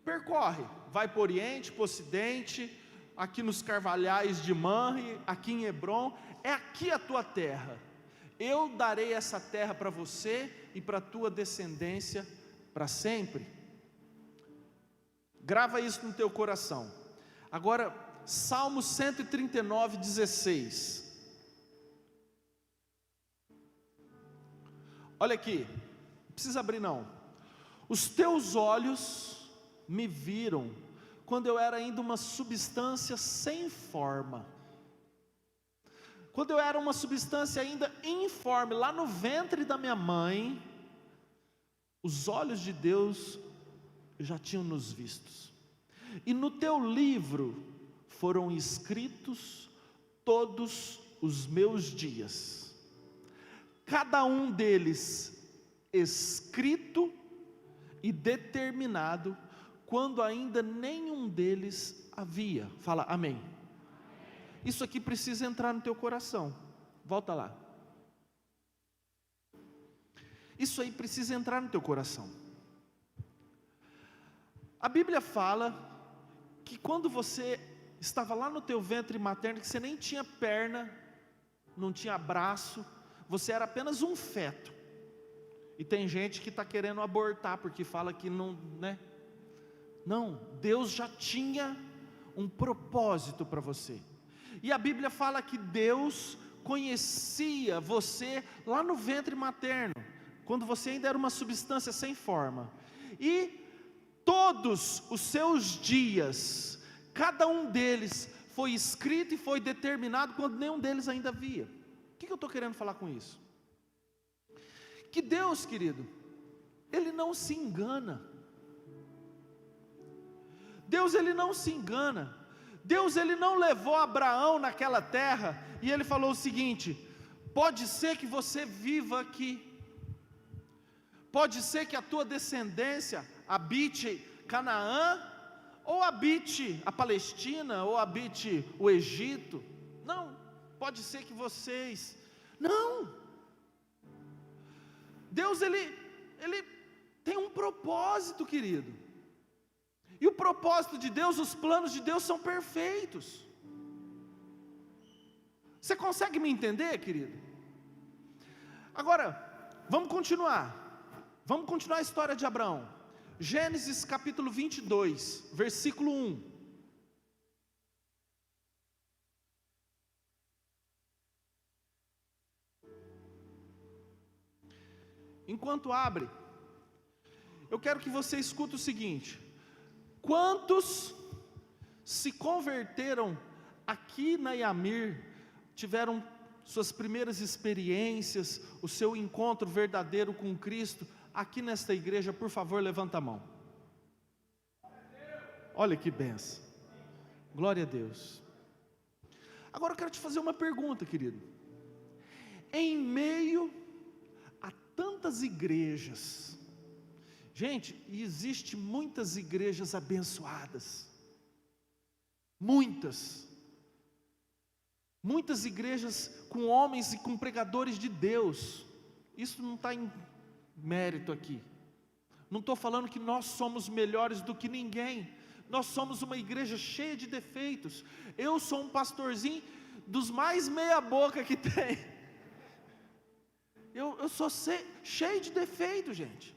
S1: percorre, vai para o oriente, para o ocidente, aqui nos carvalhais de Mamre, aqui em Hebrom, é aqui a tua terra. Eu darei essa terra para você e para a tua descendência para sempre. Grava isso no teu coração. Agora, Salmo 139, 16. Olha aqui, não precisa abrir não. Os teus olhos me viram quando eu era ainda uma substância sem forma. Quando eu era uma substância ainda informe, lá no ventre da minha mãe, os olhos de Deus já tinham nos vistos. E no teu livro foram escritos todos os meus dias, cada um deles escrito e determinado, quando ainda nenhum deles havia. Fala amém. Isso aqui precisa entrar no teu coração. Volta lá. Isso aí precisa entrar no teu coração. A Bíblia fala que quando você estava lá no teu ventre materno, que você nem tinha perna, não tinha braço, você era apenas um feto. E tem gente que está querendo abortar, porque fala que não, né? Não, Deus já tinha um propósito para você. E a Bíblia fala que Deus conhecia você lá no ventre materno, quando você ainda era uma substância sem forma. E todos os seus dias, cada um deles foi escrito e foi determinado quando nenhum deles ainda havia. O que eu estou querendo falar com isso? Que Deus, querido, Ele não se engana. Deus, Ele não se engana. Deus, Ele não levou Abraão naquela terra e Ele falou o seguinte: pode ser que você viva aqui, pode ser que a tua descendência habite Canaã, ou habite a Palestina, ou habite o Egito. Não, pode ser que vocês... Não, Deus, Ele tem um propósito, querido. E o propósito de Deus, os planos de Deus são perfeitos. Você consegue me entender, querido? Agora, vamos continuar a história de Abraão. Gênesis capítulo 22, versículo 1. Enquanto abre, eu quero que você escute o seguinte: quantos se converteram aqui na Yamir, tiveram suas primeiras experiências, o seu encontro verdadeiro com Cristo, aqui nesta igreja? Por favor, levanta a mão. Olha que benção, glória a Deus. Agora eu quero te fazer uma pergunta, querido. Em meio a tantas igrejas, gente, e existe muitas igrejas abençoadas, muitas igrejas com homens e com pregadores de Deus. Isso não está em mérito aqui, não estou falando que nós somos melhores do que ninguém. Nós somos uma igreja cheia de defeitos. Eu sou um pastorzinho dos mais meia boca que tem. Eu sou cheio de defeito, gente.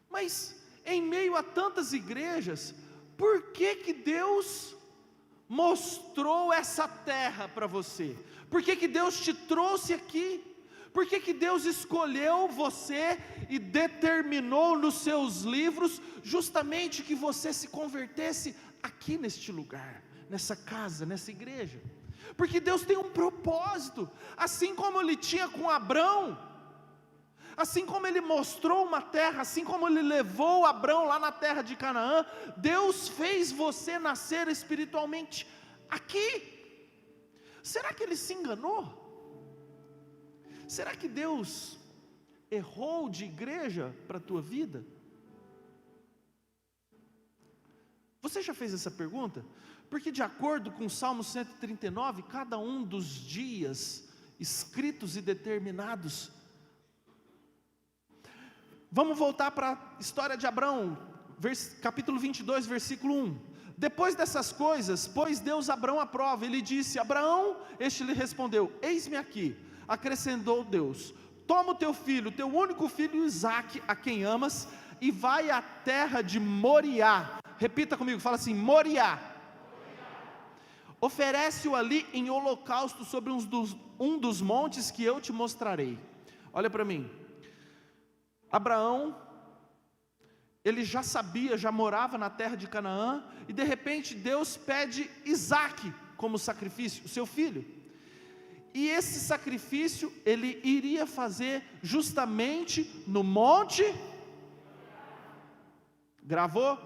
S1: Mas em meio a tantas igrejas, por que Deus mostrou essa terra para você? Por que que Deus te trouxe aqui? Por que que Deus escolheu você e determinou nos seus livros justamente que você se convertesse aqui neste lugar, nessa casa, nessa igreja? Porque Deus tem um propósito, assim como Ele tinha com Abrão, assim como Ele mostrou uma terra, assim como Ele levou Abrão lá na terra de Canaã, Deus fez você nascer espiritualmente aqui. Será que Ele se enganou? Será que Deus errou de igreja para a tua vida? Você já fez essa pergunta? Porque de acordo com o Salmo 139, cada um dos dias escritos e determinados. Vamos voltar para a história de Abrão, capítulo 22, versículo 1. Depois dessas coisas, pôs Deus Abrão à prova, ele disse: Abraão, este lhe respondeu: eis-me aqui. Acrescentou Deus: toma o teu filho, teu único filho Isaque, a quem amas, e vai à terra de Moriá. Repita comigo, fala assim: Moriá. Oferece-o ali em holocausto sobre um dos montes que eu te mostrarei. Olha para mim. Abraão, ele já sabia, já morava na terra de Canaã, e de repente Deus pede Isaque como sacrifício, o seu filho. E esse sacrifício ele iria fazer justamente no monte. Gravou?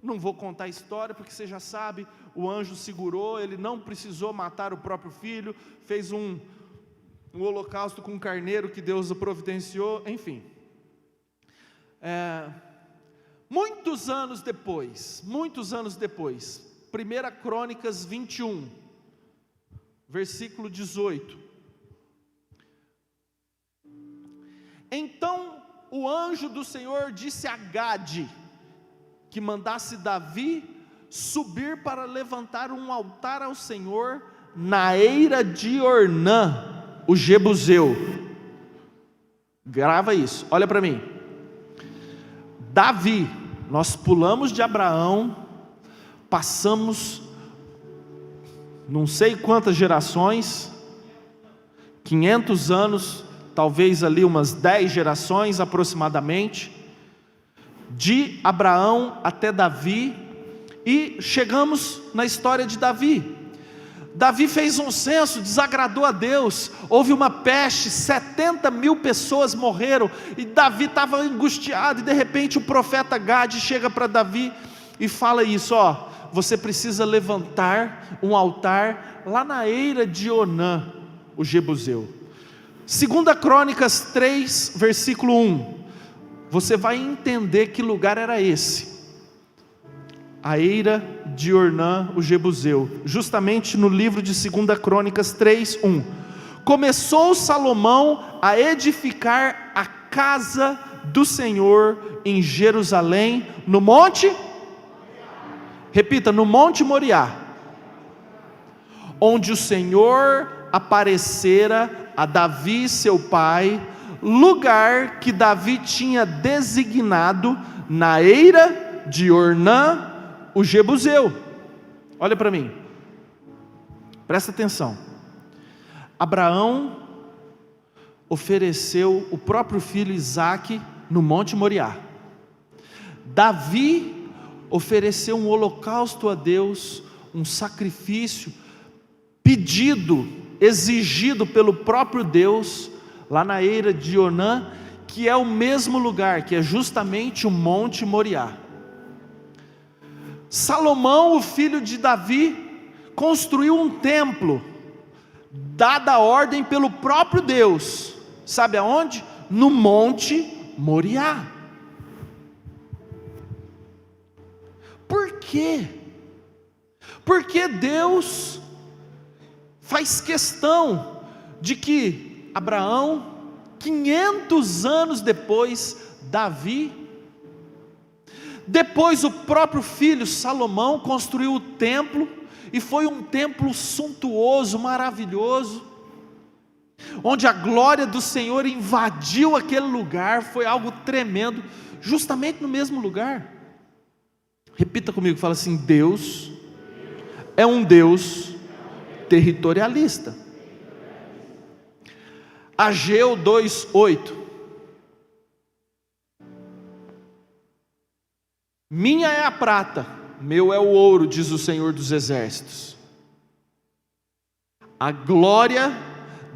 S1: Não vou contar a história porque você já sabe. O anjo segurou, ele não precisou matar o próprio filho, fez um holocausto com um carneiro que Deus o providenciou, enfim. Muitos anos depois, 1 Crônicas 21, versículo 18. Então o anjo do Senhor disse a Gade que mandasse Davi subir para levantar um altar ao Senhor na eira de Ornã, o Jebuseu. Grava isso, olha para mim. Davi, nós pulamos de Abraão, passamos não sei quantas gerações, 500 anos, talvez ali umas 10 gerações aproximadamente, de Abraão até Davi, e chegamos na história de Davi. Davi fez um censo, desagradou a Deus, houve uma peste, 70.000 pessoas morreram, e Davi estava angustiado, e de repente o profeta Gade chega para Davi e fala isso: ó, você precisa levantar um altar lá na eira de Onã, o Jebuseu. 2 Crônicas 3, versículo 1, você vai entender que lugar era esse, a eira de Ornã, o Jebuseu, justamente no livro de 2 Crônicas 3, 1. Começou Salomão a edificar a casa do Senhor em Jerusalém, no monte, repita, no monte Moriá, onde o Senhor aparecera a Davi seu pai, lugar que Davi tinha designado na eira de Ornã, o Jebuseu. Olha para mim, presta atenção. Abraão ofereceu o próprio filho Isaque no monte Moriá. Davi ofereceu um holocausto a Deus, um sacrifício pedido, exigido pelo próprio Deus, lá na eira de Onã, que é o mesmo lugar, que é justamente o monte Moriá. Salomão, o filho de Davi, construiu um templo, dada a ordem pelo próprio Deus, sabe aonde? No monte Moriá. Por quê? Porque Deus faz questão de que Abraão, 500 anos depois, Davi, depois o próprio filho Salomão construiu o templo, e foi um templo suntuoso, maravilhoso, onde a glória do Senhor invadiu aquele lugar, foi algo tremendo, justamente no mesmo lugar. Repita comigo, fala assim: Deus é um Deus territorialista. Ageu 2:8. Minha é a prata, meu é o ouro, diz o Senhor dos Exércitos. A glória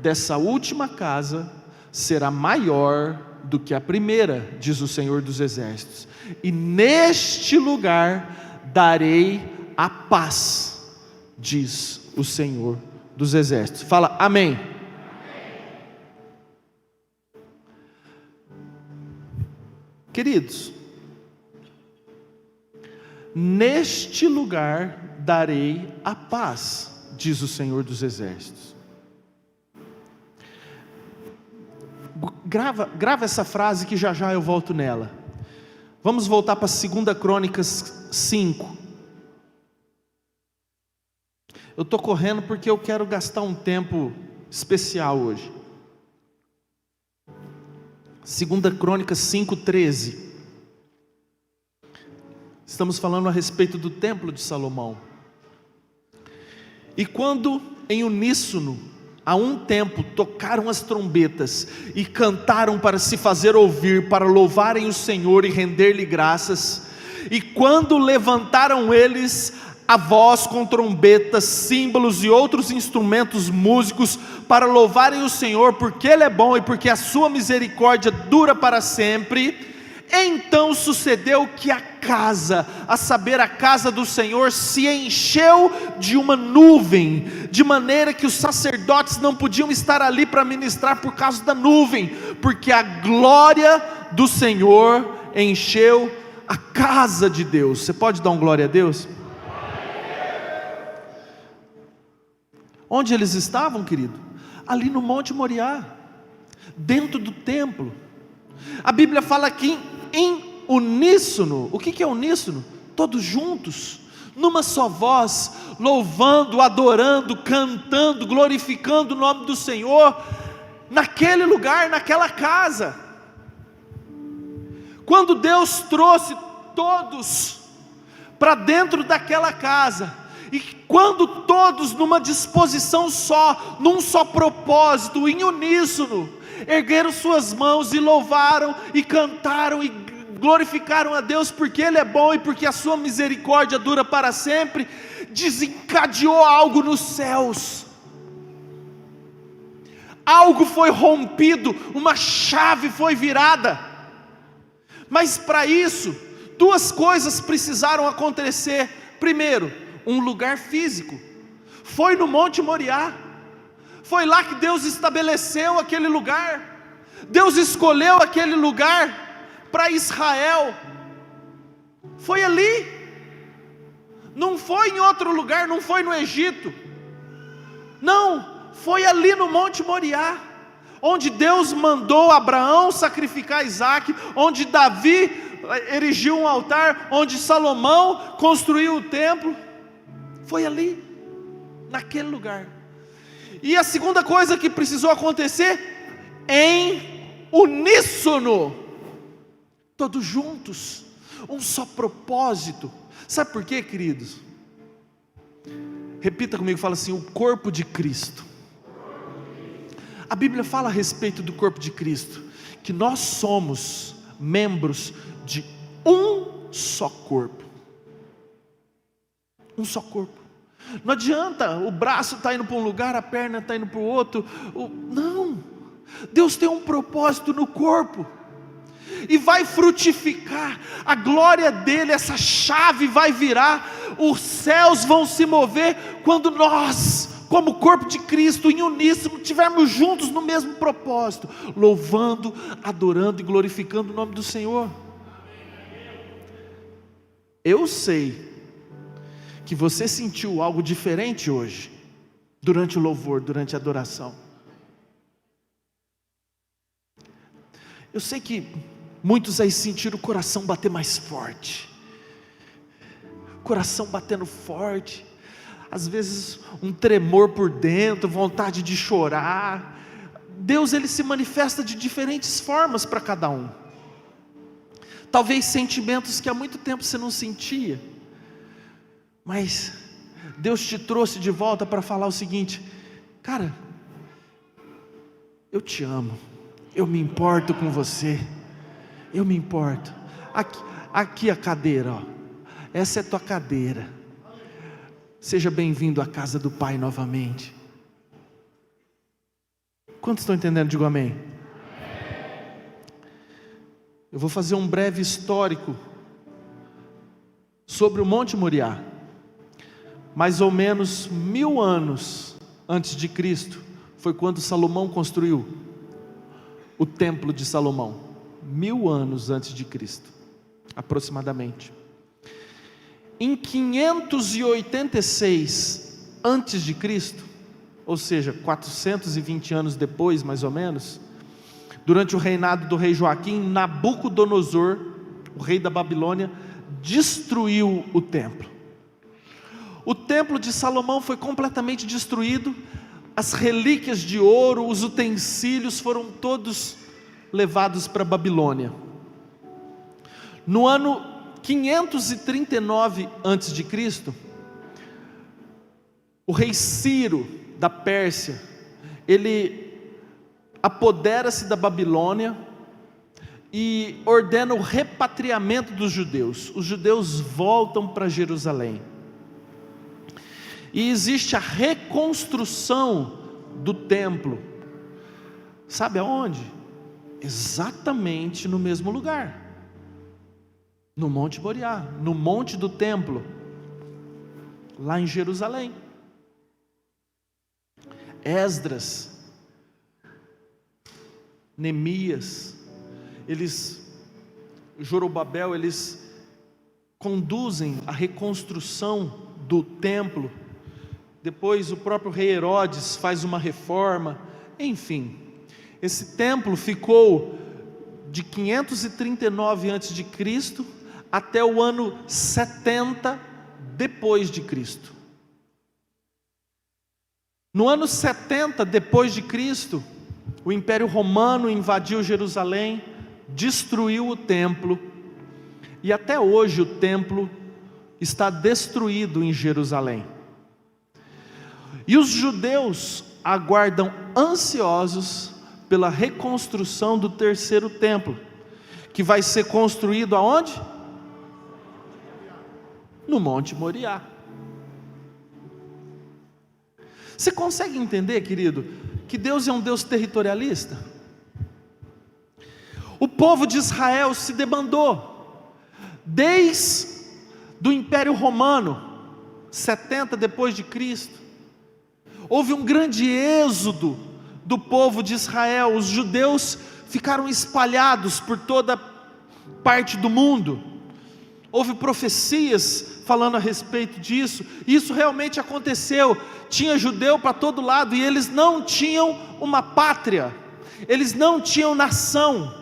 S1: dessa última casa será maior do que a primeira, diz o Senhor dos Exércitos. E neste lugar darei a paz, diz o Senhor dos Exércitos. Fala amém. Queridos, neste lugar darei a paz, diz o Senhor dos Exércitos. Grava essa frase que já já eu volto nela. Vamos voltar para 2 Crônicas 5. Eu estou correndo porque eu quero gastar um tempo especial hoje. 2 Crônicas 5:13. Estamos falando a respeito do templo de Salomão. E quando em uníssono, a um tempo, tocaram as trombetas e cantaram para se fazer ouvir, para louvarem o Senhor e render-lhe graças, e quando levantaram eles a voz com trombetas, símbolos e outros instrumentos músicos para louvarem o Senhor, porque Ele é bom e porque a sua misericórdia dura para sempre, então sucedeu que a casa, a saber a casa do Senhor, se encheu de uma nuvem, de maneira que os sacerdotes não podiam estar ali para ministrar por causa da nuvem, porque a glória do Senhor encheu a casa de Deus. Você pode dar um glória a Deus? Onde eles estavam, querido? Ali no Monte Moriá, dentro do templo. A Bíblia fala que em uníssono. O que é uníssono? Todos juntos, numa só voz, louvando, adorando, cantando, glorificando o nome do Senhor, naquele lugar, naquela casa. Quando Deus trouxe todos para dentro daquela casa, e quando todos numa disposição só, num só propósito, em uníssono, ergueram suas mãos e louvaram e cantaram e glorificaram a Deus, porque Ele é bom e porque a sua misericórdia dura para sempre, desencadeou algo nos céus. Algo foi rompido, uma chave foi virada. Mas para isso, duas coisas precisaram acontecer. Primeiro, um lugar físico. Foi no Monte Moriá. Foi lá que Deus estabeleceu aquele lugar. Deus escolheu aquele lugar para Israel. Foi ali. Não foi em outro lugar, não foi no Egito. Não, foi ali no Monte Moriá, onde Deus mandou Abraão sacrificar Isaac, onde Davi erigiu um altar, onde Salomão construiu o templo. Foi ali, naquele lugar. E a segunda coisa que precisou acontecer, em uníssono, todos juntos, um só propósito. Sabe por quê, queridos? Repita comigo, fala assim: o corpo de Cristo. A Bíblia fala a respeito do corpo de Cristo, que nós somos membros de um só corpo. Um só corpo. Não adianta o braço está indo para um lugar, a perna está indo para o outro. Não, Deus tem um propósito no corpo, e vai frutificar, a glória dele, essa chave vai virar, os céus vão se mover, quando nós, como corpo de Cristo, em uníssono, estivermos juntos no mesmo propósito, louvando, adorando e glorificando o nome do Senhor. Eu sei que você sentiu algo diferente hoje, durante o louvor, durante a adoração. Eu sei que muitos aí sentiram o coração bater mais forte, coração batendo forte, às vezes um tremor por dentro, vontade de chorar. Deus, Ele se manifesta de diferentes formas para cada um. Talvez sentimentos que há muito tempo você não sentia, mas Deus te trouxe de volta para falar o seguinte: cara, eu te amo, eu me importo com você, eu me importo. Aqui a cadeira, ó. Essa é a tua cadeira. Seja bem-vindo à casa do Pai novamente. Quantos estão entendendo? Digo amém. Eu vou fazer um breve histórico sobre o Monte Moriá. Mais ou menos 1000 anos antes de Cristo foi quando Salomão construiu o templo de Salomão. 1000 anos antes de Cristo, aproximadamente. Em 586 antes de Cristo, ou seja, 420 anos depois, mais ou menos, durante o reinado do rei Joaquim, Nabucodonosor, o rei da Babilônia, destruiu o templo. O templo de Salomão foi completamente destruído, as relíquias de ouro, os utensílios foram todos levados para a Babilônia. No ano 539 a.C., o rei Ciro da Pérsia, ele apodera-se da Babilônia e ordena o repatriamento dos judeus. Os judeus voltam para Jerusalém. E existe a reconstrução do templo. Sabe aonde? Exatamente no mesmo lugar. No Monte Moriá, no monte do templo, lá em Jerusalém. Esdras, Neemias, Zorobabel, eles conduzem a reconstrução do templo. Depois o próprio rei Herodes faz uma reforma. Enfim, esse templo ficou de 539 a.C. até o ano 70 depois de Cristo. No ano 70 depois de Cristo, o Império Romano invadiu Jerusalém, destruiu o templo, e até hoje o templo está destruído em Jerusalém. E os judeus aguardam ansiosos pela reconstrução do terceiro templo, que vai ser construído aonde? No Monte Moriá. Você consegue entender, querido, que Deus é um Deus territorialista? O povo de Israel se debandou, desde do Império Romano, 70 depois de Cristo, houve um grande êxodo do povo de Israel, os judeus ficaram espalhados por toda parte do mundo, houve profecias falando a respeito disso, e isso realmente aconteceu, tinha judeu para todo lado, e eles não tinham uma pátria, eles não tinham nação.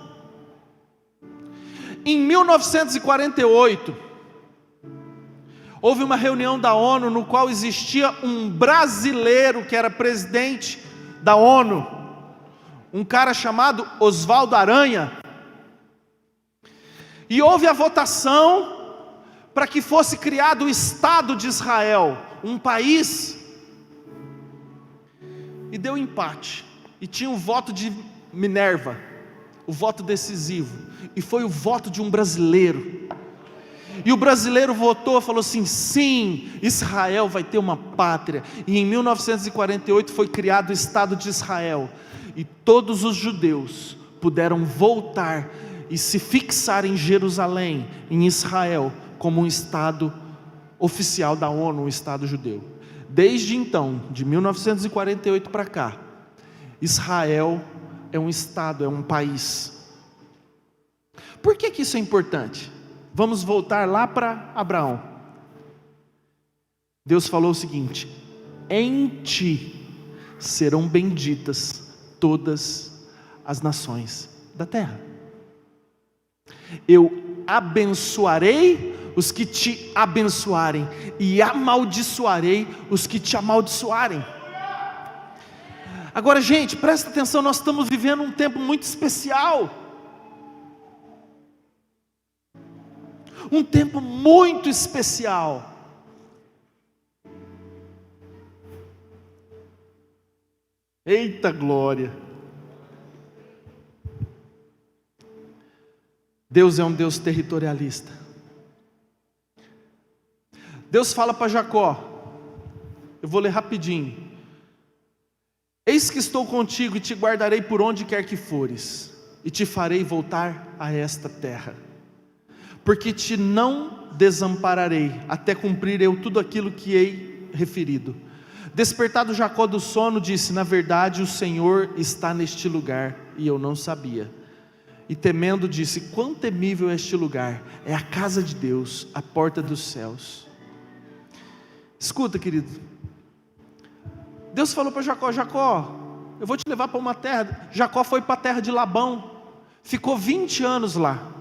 S1: Em 1948, houve uma reunião da ONU, no qual existia um brasileiro, que era presidente da ONU, um cara chamado Oswaldo Aranha, e houve a votação, para que fosse criado o Estado de Israel, um país, e deu empate, e tinha o voto de Minerva, o voto decisivo, e foi o voto de um brasileiro, e o brasileiro votou, falou assim: sim, Israel vai ter uma pátria, e em 1948 foi criado o Estado de Israel, e todos os judeus puderam voltar, e se fixar em Jerusalém, em Israel, como um Estado oficial da ONU, um Estado judeu. Desde então, de 1948 para cá, Israel é um Estado, é um país. Por que isso é importante? Vamos voltar lá para Abraão. Deus falou o seguinte: em ti serão benditas todas as nações da terra. Eu abençoarei os que te abençoarem, e amaldiçoarei os que te amaldiçoarem. Agora, gente, presta atenção, nós estamos vivendo um tempo muito especial, um tempo muito especial. Eita glória! Deus é um Deus territorialista. Deus fala para Jacó, eu vou ler rapidinho: eis que estou contigo e te guardarei por onde quer que fores, e te farei voltar a esta terra, porque te não desampararei, até cumprir eu tudo aquilo que hei referido. Despertado Jacó do sono, disse: na verdade o Senhor está neste lugar, e eu não sabia. E temendo disse: quão temível é este lugar, é a casa de Deus, a porta dos céus. Escuta, querido, Deus falou para Jacó: Jacó, eu vou te levar para uma terra. Jacó foi para a terra de Labão, ficou 20 anos lá.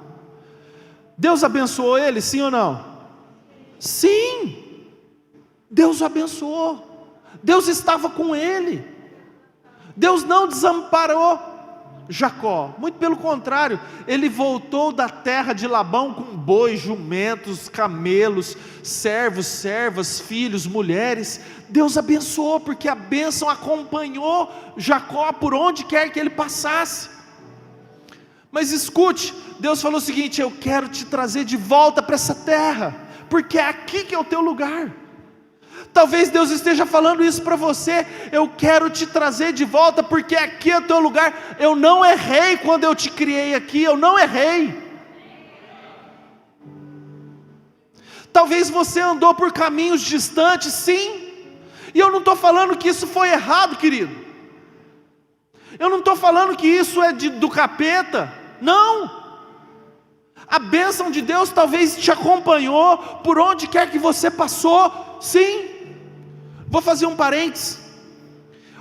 S1: Deus abençoou ele, sim ou não? Sim, Deus o abençoou. Deus estava com ele. Deus não desamparou Jacó, muito pelo contrário, ele voltou da terra de Labão com bois, jumentos, camelos, servos, servas, filhos, mulheres. Deus abençoou, porque a bênção acompanhou Jacó por onde quer que ele passasse. Mas escute, Deus falou o seguinte: eu quero te trazer de volta para essa terra, porque é aqui que é o teu lugar. Talvez Deus esteja falando isso para você: eu quero te trazer de volta, porque aqui é o teu lugar. Eu não errei quando eu te criei aqui, eu não errei. Talvez você andou por caminhos distantes, sim, e eu não estou falando que isso foi errado, querido. Eu não estou falando que isso é do capeta, não. A bênção de Deus talvez te acompanhou por onde quer que você passou, sim. Vou fazer um parênteses.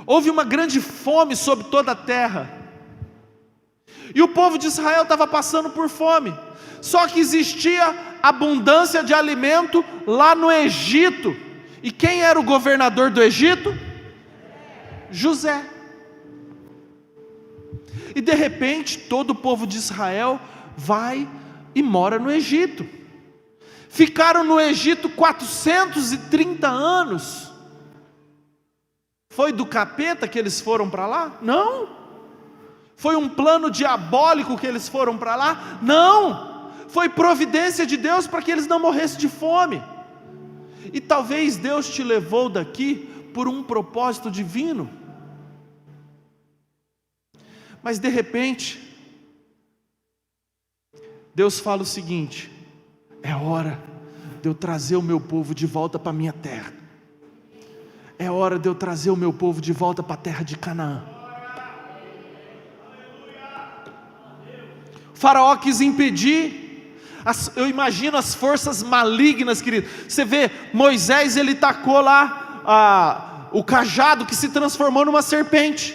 S1: Houve uma grande fome sobre toda a terra, e o povo de Israel estava passando por fome. Só que existia abundância de alimento lá no Egito. E quem era o governador do Egito? José. E de repente todo o povo de Israel vai e mora no Egito. Ficaram no Egito 430 anos. Foi do capeta que eles foram para lá? Não. Foi um plano diabólico que eles foram para lá? Não. Foi providência de Deus para que eles não morressem de fome. E talvez Deus te levou daqui por um propósito divino. Mas de repente, Deus fala o seguinte: é hora de eu trazer o meu povo de volta para a minha terra. É hora de eu trazer o meu povo de volta para a terra de Canaã. O faraó quis impedir. Eu imagino as forças malignas, querido. Você vê, Moisés, ele tacou lá o cajado que se transformou numa serpente.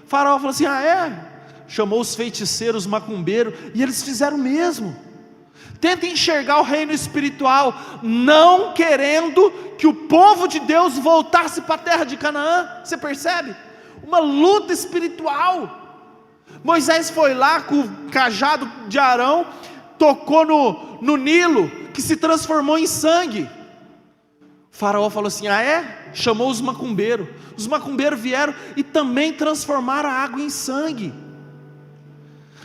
S1: O faraó falou assim: ah é? Chamou os feiticeiros, macumbeiros, e eles fizeram o mesmo. Tenta enxergar o reino espiritual, não querendo que o povo de Deus voltasse para a terra de Canaã. Você percebe? Uma luta espiritual. Moisés foi lá com o cajado de Arão, tocou no Nilo, que se transformou em sangue. O faraó falou assim: ah é? Chamou os macumbeiros. Os macumbeiros vieram e também transformaram a água em sangue.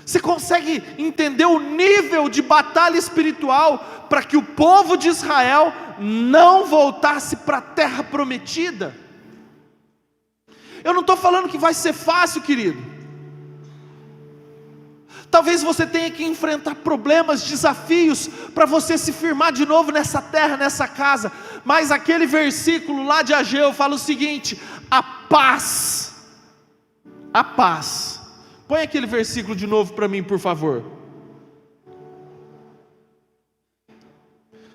S1: Você consegue entender o nível de batalha espiritual para que o povo de Israel não voltasse para a terra prometida? Eu não estou falando que vai ser fácil, querido. Talvez você tenha que enfrentar problemas, desafios, para você se firmar de novo nessa terra, nessa casa. Mas aquele versículo lá de Ageu fala o seguinte: a paz. Põe aquele versículo de novo para mim, por favor.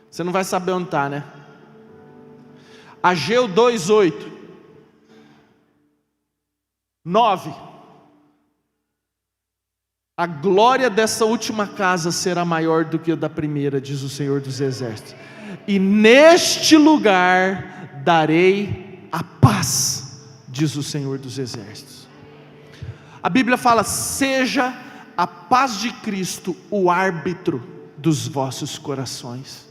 S1: Você não vai saber onde está, né? Ageu 2:8. 9. A glória dessa última casa será maior do que a da primeira, diz o Senhor dos Exércitos. E neste lugar darei a paz, diz o Senhor dos Exércitos. A Bíblia fala: seja a paz de Cristo o árbitro dos vossos corações.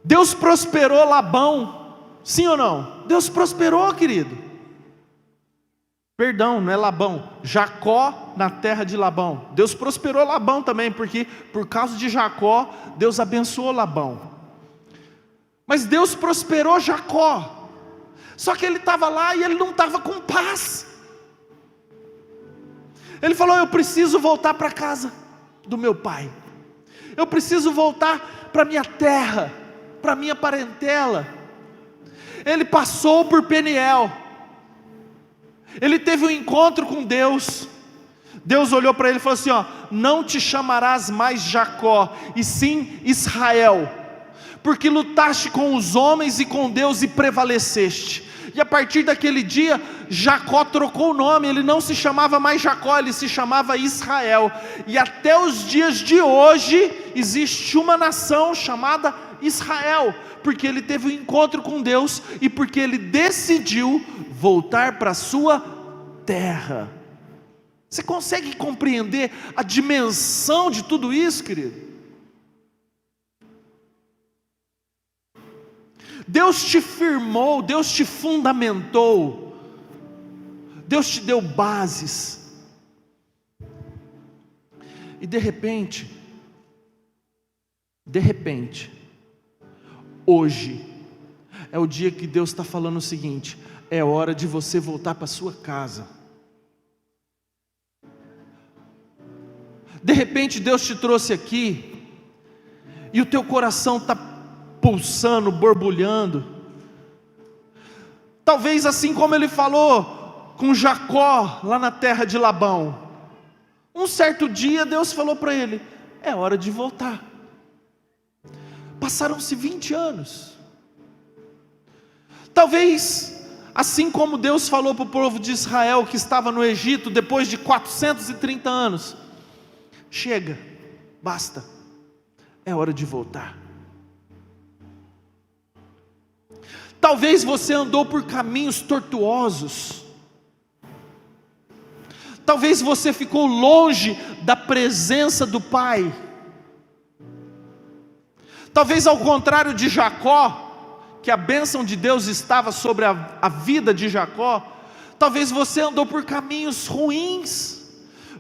S1: Deus prosperou Labão, sim ou não? Deus prosperou, querido. Perdão, não é Labão, Jacó na terra de Labão. Deus prosperou Labão também, porque por causa de Jacó, Deus abençoou Labão. Mas Deus prosperou Jacó. Só que ele estava lá e ele não estava com paz. Ele falou: eu preciso voltar para a casa do meu pai. Eu preciso voltar para minha terra, para minha parentela. Ele passou por Peniel. Ele teve um encontro com Deus. Deus olhou para ele e falou assim: ó, não te chamarás mais Jacó, e sim Israel, porque lutaste com os homens e com Deus e prevaleceste. E a partir daquele dia, Jacó trocou o nome. Ele não se chamava mais Jacó, ele se chamava Israel. E até os dias de hoje, existe uma nação chamada Israel, porque ele teve um encontro com Deus, e porque ele decidiu voltar para a sua terra. Você consegue compreender a dimensão de tudo isso, querido? Deus te firmou, Deus te fundamentou, Deus te deu bases, e de repente, hoje é o dia que Deus está falando o seguinte: é hora de você voltar para a sua casa. De repente Deus te trouxe aqui, e o teu coração está pulsando, borbulhando. Talvez assim como ele falou com Jacó lá na terra de Labão. Um certo dia Deus falou para ele: é hora de voltar. Passaram-se 20 anos. Talvez assim como Deus falou para o povo de Israel que estava no Egito depois de 430 anos: chega, basta, é hora de voltar. Talvez você andou por caminhos tortuosos. Talvez você ficou longe da presença do Pai. Talvez ao contrário de Jacó, que a bênção de Deus estava sobre a vida de Jacó, talvez você andou por caminhos ruins.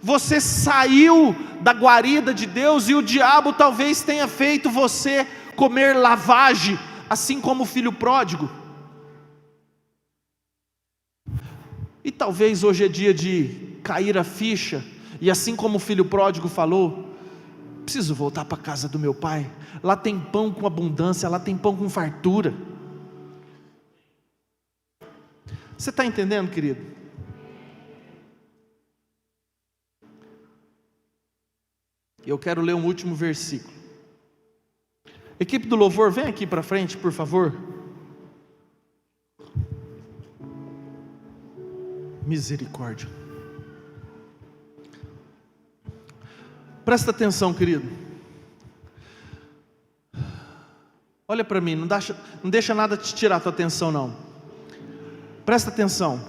S1: Você saiu da guarida de Deus, e o diabo talvez tenha feito você comer lavagem, assim como o filho pródigo. E talvez hoje é dia de cair a ficha, e assim como o filho pródigo falou: preciso voltar para a casa do meu pai, lá tem pão com abundância, lá tem pão com fartura. Você está entendendo, querido? Eu quero ler um último versículo. Equipe do louvor, vem aqui para frente, por favor. Misericórdia. Presta atenção, querido. Olha para mim, não deixa nada te tirar a tua atenção, não. Presta atenção.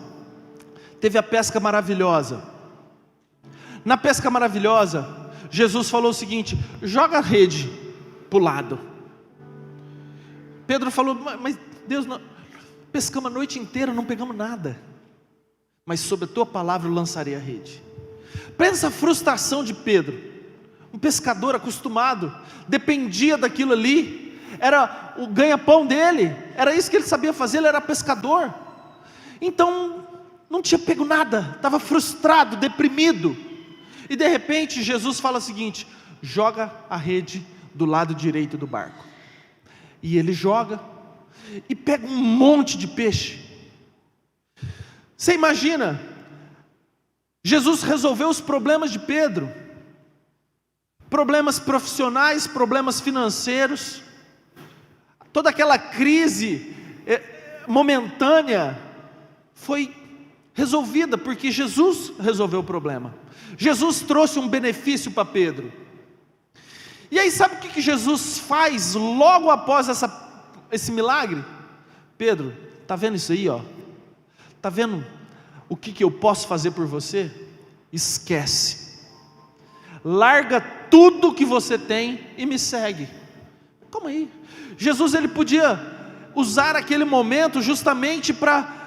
S1: Teve a pesca maravilhosa. Na pesca maravilhosa, Jesus falou o seguinte: joga a rede para o lado. Pedro falou: mas Deus, não, pescamos a noite inteira, não pegamos nada, mas sobre a tua palavra eu lançarei a rede. Pensa a frustração de Pedro, um pescador acostumado, dependia daquilo ali, era o ganha-pão dele, era isso que ele sabia fazer, ele era pescador. Então não tinha pego nada, estava frustrado, deprimido. E de repente Jesus fala o seguinte: joga a rede do lado direito do barco. E ele joga e pega um monte de peixe. Você imagina, Jesus resolveu os problemas de Pedro, problemas profissionais, problemas financeiros, toda aquela crise momentânea foi resolvida, porque Jesus resolveu o problema. Jesus trouxe um benefício para Pedro. E aí sabe o que Jesus faz logo após esse milagre? Pedro, está vendo isso aí, ó? Está vendo o que eu posso fazer por você? Esquece, larga tudo que você tem e me segue. Como aí? Jesus ele podia usar aquele momento justamente para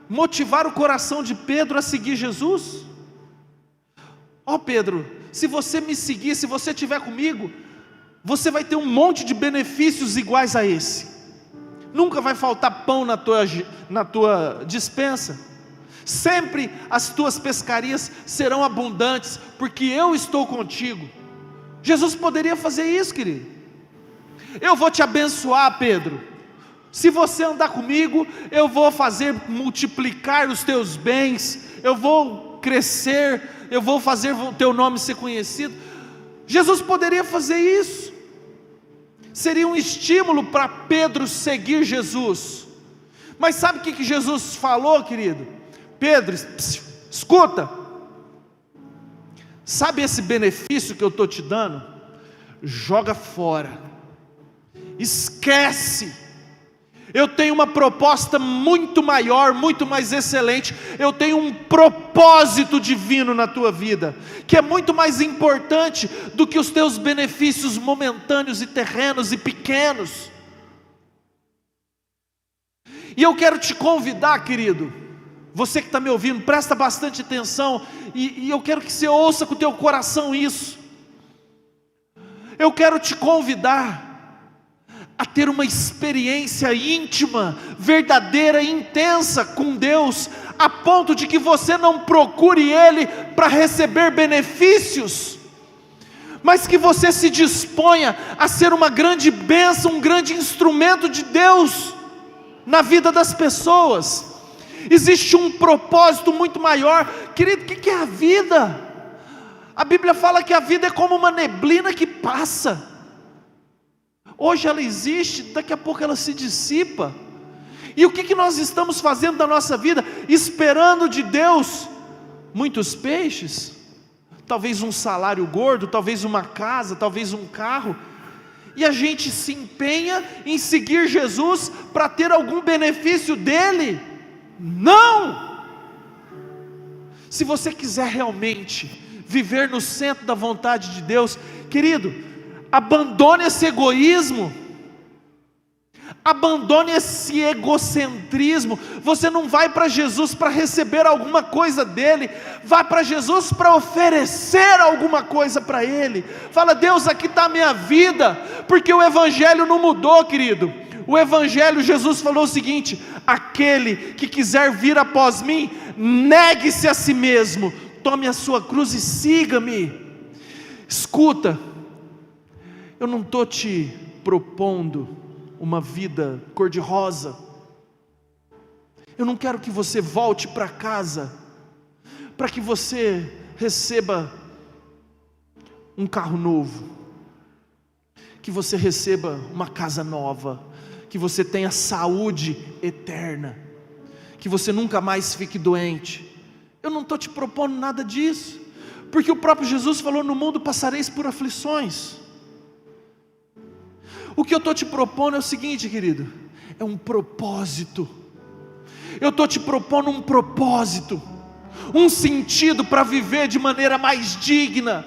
S1: motivar o coração de Pedro a seguir Jesus? Ó Pedro, se você me seguir, se você estiver comigo, você vai ter um monte de benefícios iguais a esse. Nunca vai faltar pão na tua despensa. Sempre as tuas pescarias serão abundantes, porque eu estou contigo. Jesus poderia fazer isso, querido. Eu vou te abençoar, Pedro. Se você andar comigo, eu vou fazer multiplicar os teus bens, eu vou crescer, eu vou fazer o teu nome ser conhecido. Jesus poderia fazer isso. Seria um estímulo para Pedro seguir Jesus. Mas sabe o que Jesus falou, querido? Pedro, escuta. Sabe esse benefício que eu estou te dando? Joga fora. Esquece. Eu tenho uma proposta muito maior, muito mais excelente. Eu tenho um propósito divino na tua vida, que é muito mais importante do que os teus benefícios momentâneos e terrenos e pequenos. E eu quero te convidar, querido, você que está me ouvindo, presta bastante atenção, e eu quero que você ouça com o teu coração isso. Eu quero te convidar a ter uma experiência íntima, verdadeira e intensa com Deus, a ponto de que você não procure Ele para receber benefícios, mas que você se disponha a ser uma grande bênção, um grande instrumento de Deus na vida das pessoas. Existe um propósito muito maior, querido. O que é a vida? A Bíblia fala que a vida é como uma neblina que passa. Hoje ela existe, daqui a pouco ela se dissipa. E o que nós estamos fazendo da nossa vida? Esperando de Deus muitos peixes, talvez um salário gordo, talvez uma casa, talvez um carro, e a gente se empenha em seguir Jesus para ter algum benefício dele? Não! Se você quiser realmente viver no centro da vontade de Deus, querido, abandone esse egoísmo, abandone esse egocentrismo. Você não vai para Jesus para receber alguma coisa dele, vai para Jesus para oferecer alguma coisa para ele. Fala: Deus, aqui está a minha vida, porque o Evangelho não mudou, querido. O Evangelho, Jesus falou o seguinte: aquele que quiser vir após mim, negue-se a si mesmo, tome a sua cruz e siga-me. Escuta, eu não estou te propondo uma vida cor-de-rosa. Eu não quero que você volte para casa para que você receba um carro novo, que você receba uma casa nova, que você tenha saúde eterna, que você nunca mais fique doente. Eu não estou te propondo nada disso, porque o próprio Jesus falou: no mundo passareis por aflições. O que eu estou te propondo é o seguinte, querido, é um propósito. Eu estou te propondo um propósito, um sentido para viver de maneira mais digna.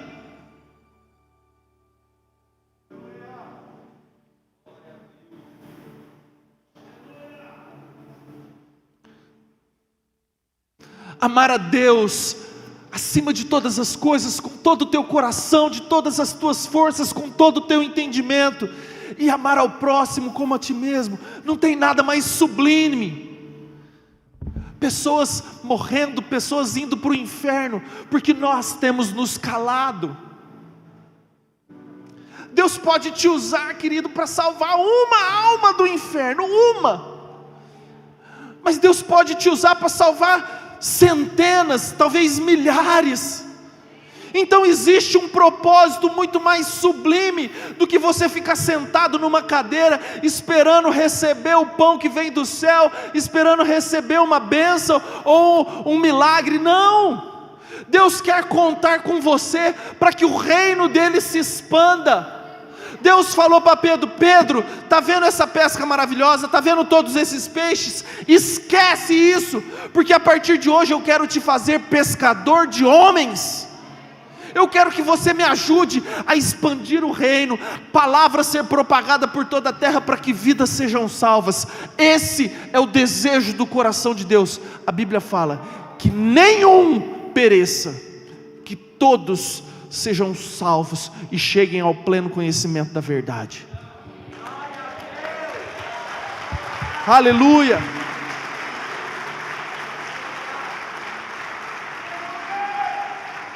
S1: Amar a Deus acima de todas as coisas, com todo o teu coração, de todas as tuas forças, com todo o teu entendimento, e amar ao próximo como a ti mesmo. Não tem nada mais sublime. Pessoas morrendo, pessoas indo para o inferno, porque nós temos nos calado. Deus pode te usar, querido, para salvar uma alma do inferno, uma. Mas Deus pode te usar para salvar centenas, talvez milhares. Então existe um propósito muito mais sublime do que você ficar sentado numa cadeira esperando receber o pão que vem do céu, esperando receber uma bênção ou um milagre. Não! Deus quer contar com você para que o reino dele se expanda. Deus falou para Pedro: Pedro, está vendo essa pesca maravilhosa? Está vendo todos esses peixes? Esquece isso, porque a partir de hoje eu quero te fazer pescador de homens. Eu quero que você me ajude a expandir o reino, palavra ser propagada por toda a terra para que vidas sejam salvas. Esse é o desejo do coração de Deus. A Bíblia fala que nenhum pereça, que todos sejam salvos e cheguem ao pleno conhecimento da verdade. Aleluia.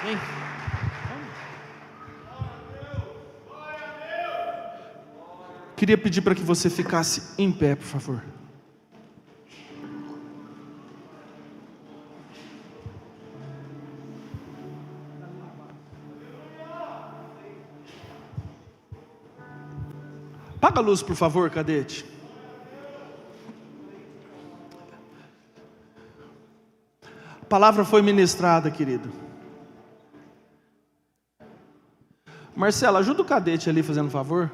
S1: Vem. Queria pedir para que você ficasse em pé, por favor. Apaga a luz, por favor, cadete. A palavra foi ministrada, querido. Marcela, ajuda o cadete ali, fazendo um favor.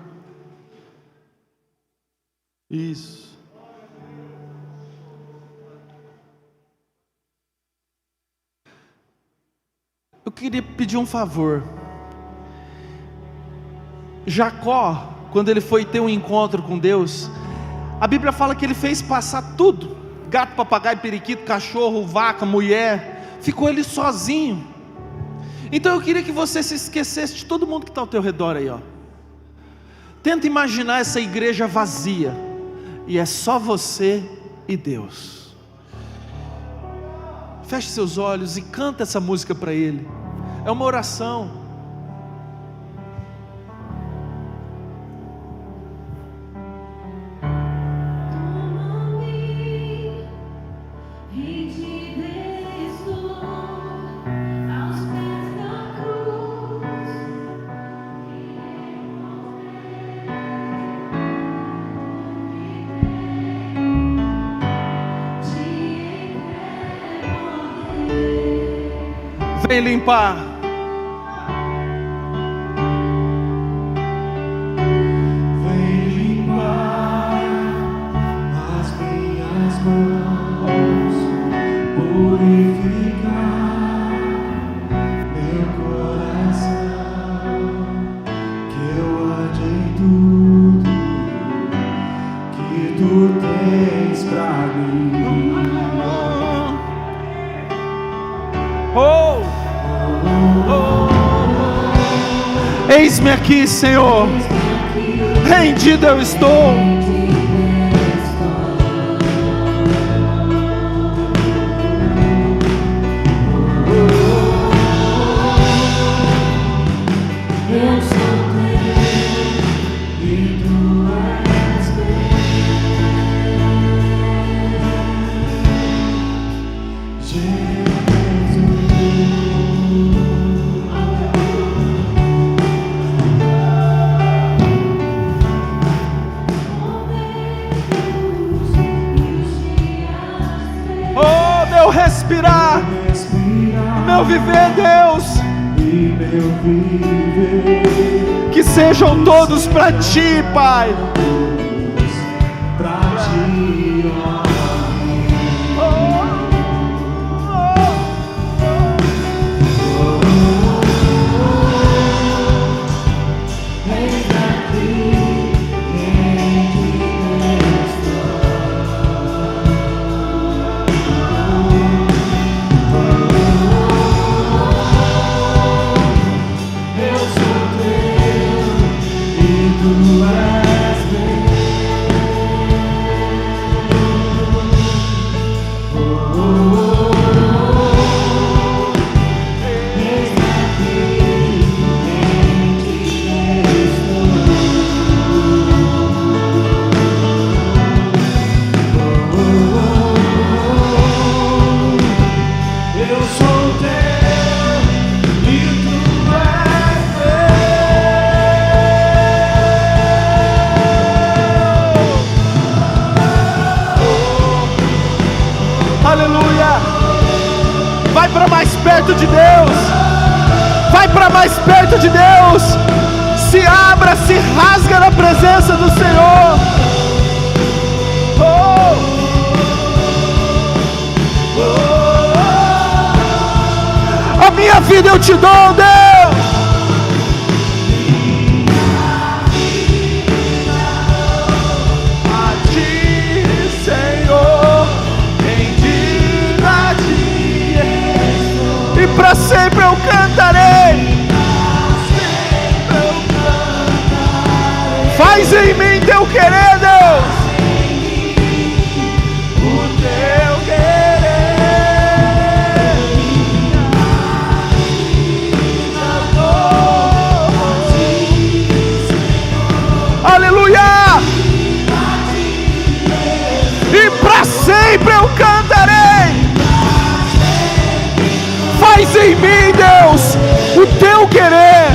S1: Isso. Eu queria pedir um favor. Jacó, quando ele foi ter um encontro com Deus, a Bíblia fala que ele fez passar tudo: gato, papagaio, periquito, cachorro, vaca, mulher. Ficou ele sozinho. Então eu queria que você se esquecesse de todo mundo que está ao teu redor aí, ó. Tenta imaginar essa igreja vazia, e é só você e Deus. Feche seus olhos e canta essa música para Ele. É uma oração. Vem limpar.
S2: Vem limpar as minhas mãos, purificar meu coração, que eu ande em tudo que tu tens pra mim.
S1: Oh! Eis-me aqui, Senhor, rendido eu estou.
S3: Eu sou teu e tu és
S1: respirar, meu viver, Deus, que sejam todos para Ti, Pai. Vai para mais perto de Deus. Vai para mais perto de Deus. Se abra, se rasga na presença do Senhor. A minha vida eu te dou, Deus. para sempre eu cantarei. Faz em mim teu querer, Deus. O teu querer. Aleluia. E para sempre eu cantarei. Faz em mim, Deus, o teu querer.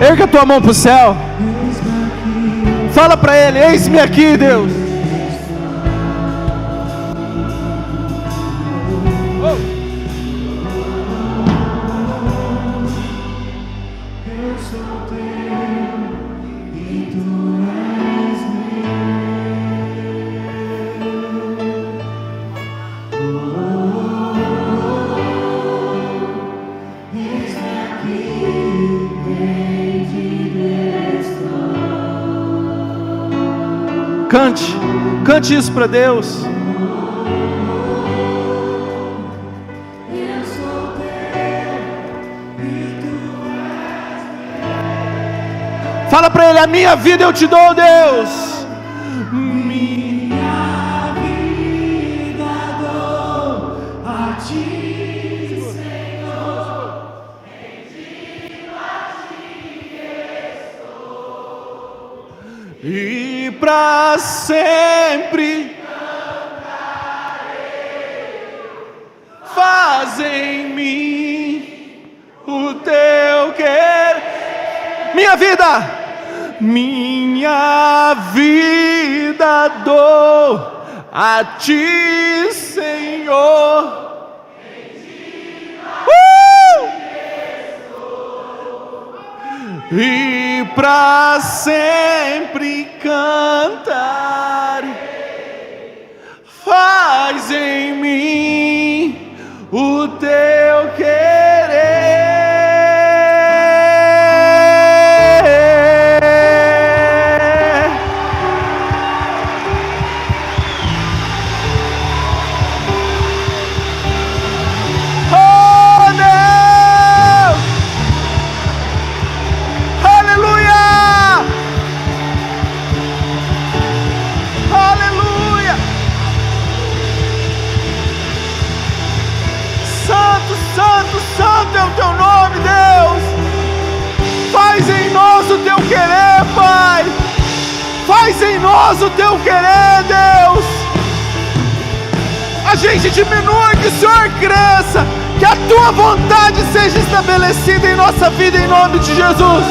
S1: Erga a tua mão para o céu. Fala para Ele: eis-me aqui, Deus.
S3: Eu sou teu e tu és meu. Eis-me aqui, vem de Deus.
S1: Cante isso para Deus. Fala para Ele: a minha vida eu te dou, Deus.
S3: Minha vida dou a ti, Senhor. Em ti estou.
S1: E para sempre faz em mim o teu querer. Minha vida dou a ti, Senhor. E para sempre cantar. Faz em mim o teu querer. Santo é o teu nome, Deus. Faz em nós o teu querer, Pai. Faz em nós o teu querer, Deus. A gente diminui, que o Senhor cresça. Que a tua vontade seja estabelecida em nossa vida, em nome de Jesus.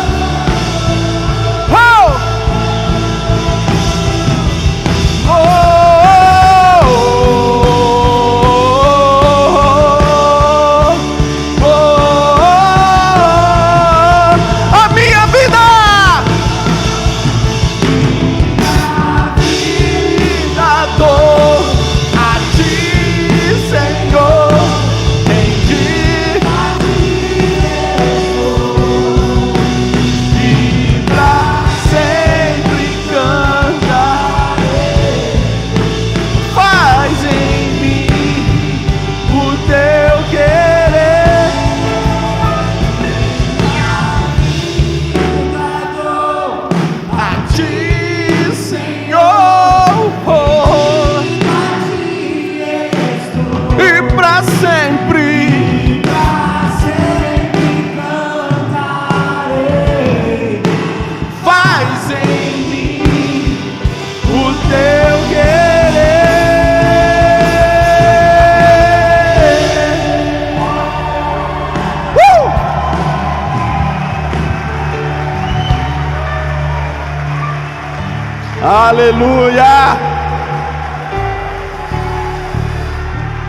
S1: Aleluia!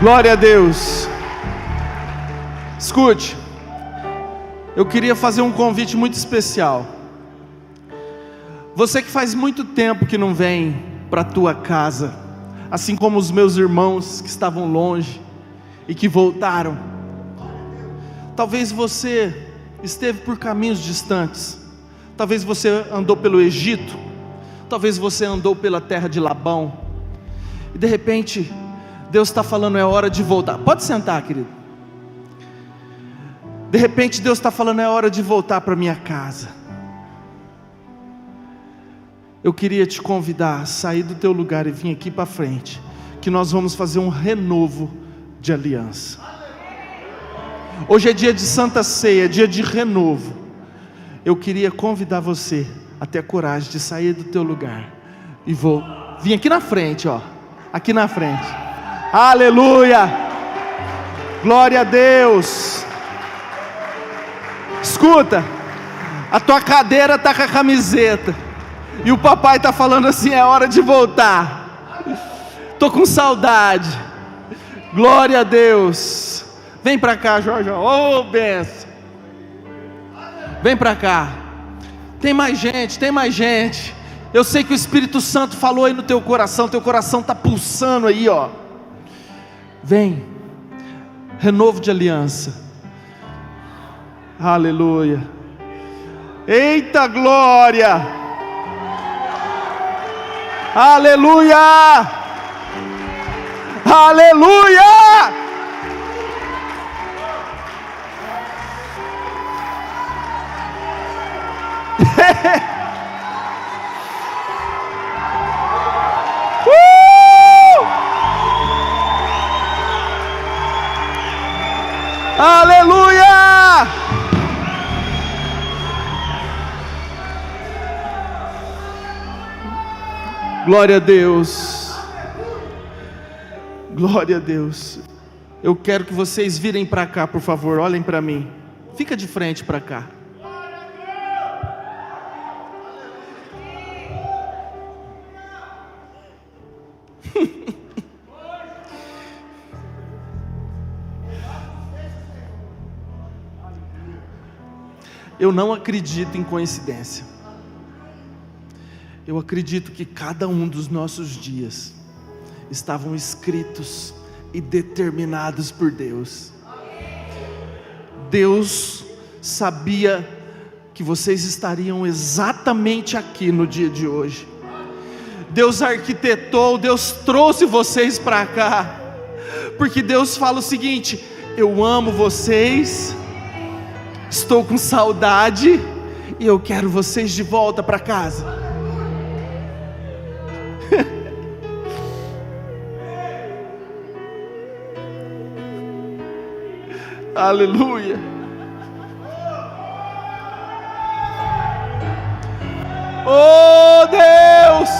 S1: Glória a Deus. Escute, eu queria fazer um convite muito especial. Você que faz muito tempo que não vem para a tua casa, assim como os meus irmãos que estavam longe e que voltaram. Talvez você esteve por caminhos distantes, talvez você andou pelo Egito, talvez você andou pela terra de Labão, e de repente Deus está falando, é hora de voltar. Pode sentar, querido. De repente Deus está falando, é hora de voltar para minha casa. Eu queria te convidar a sair do teu lugar e vir aqui para frente, que nós vamos fazer um renovo de aliança. Hoje é dia de Santa Ceia, dia de renovo. Eu queria convidar você a ter a coragem de sair do teu lugar e vir aqui na frente, ó, aqui na frente. Aleluia! Glória a Deus! Escuta, a tua cadeira está com a camiseta, e o papai está falando assim, é hora de voltar. Estou com saudade. Glória a Deus. Vem para cá, Jorge. Ô, benção. Vem para cá. Tem mais gente, tem mais gente. Eu sei que o Espírito Santo falou aí no teu coração está pulsando aí, ó. Vem. Renovo de aliança. Aleluia. Eita glória. Aleluia. Aleluia. Aleluia! Glória a Deus. Glória a Deus. Eu quero que vocês virem para cá, por favor, olhem para mim. Fica de frente para cá. Eu não acredito em coincidência. Eu acredito que cada um dos nossos dias estavam escritos e determinados por Deus. Deus sabia que vocês estariam exatamente aqui no dia de hoje. Deus arquitetou, Deus trouxe vocês para cá, porque Deus fala o seguinte: eu amo vocês, estou com saudade e eu quero vocês de volta para casa. Aleluia. Oh Deus.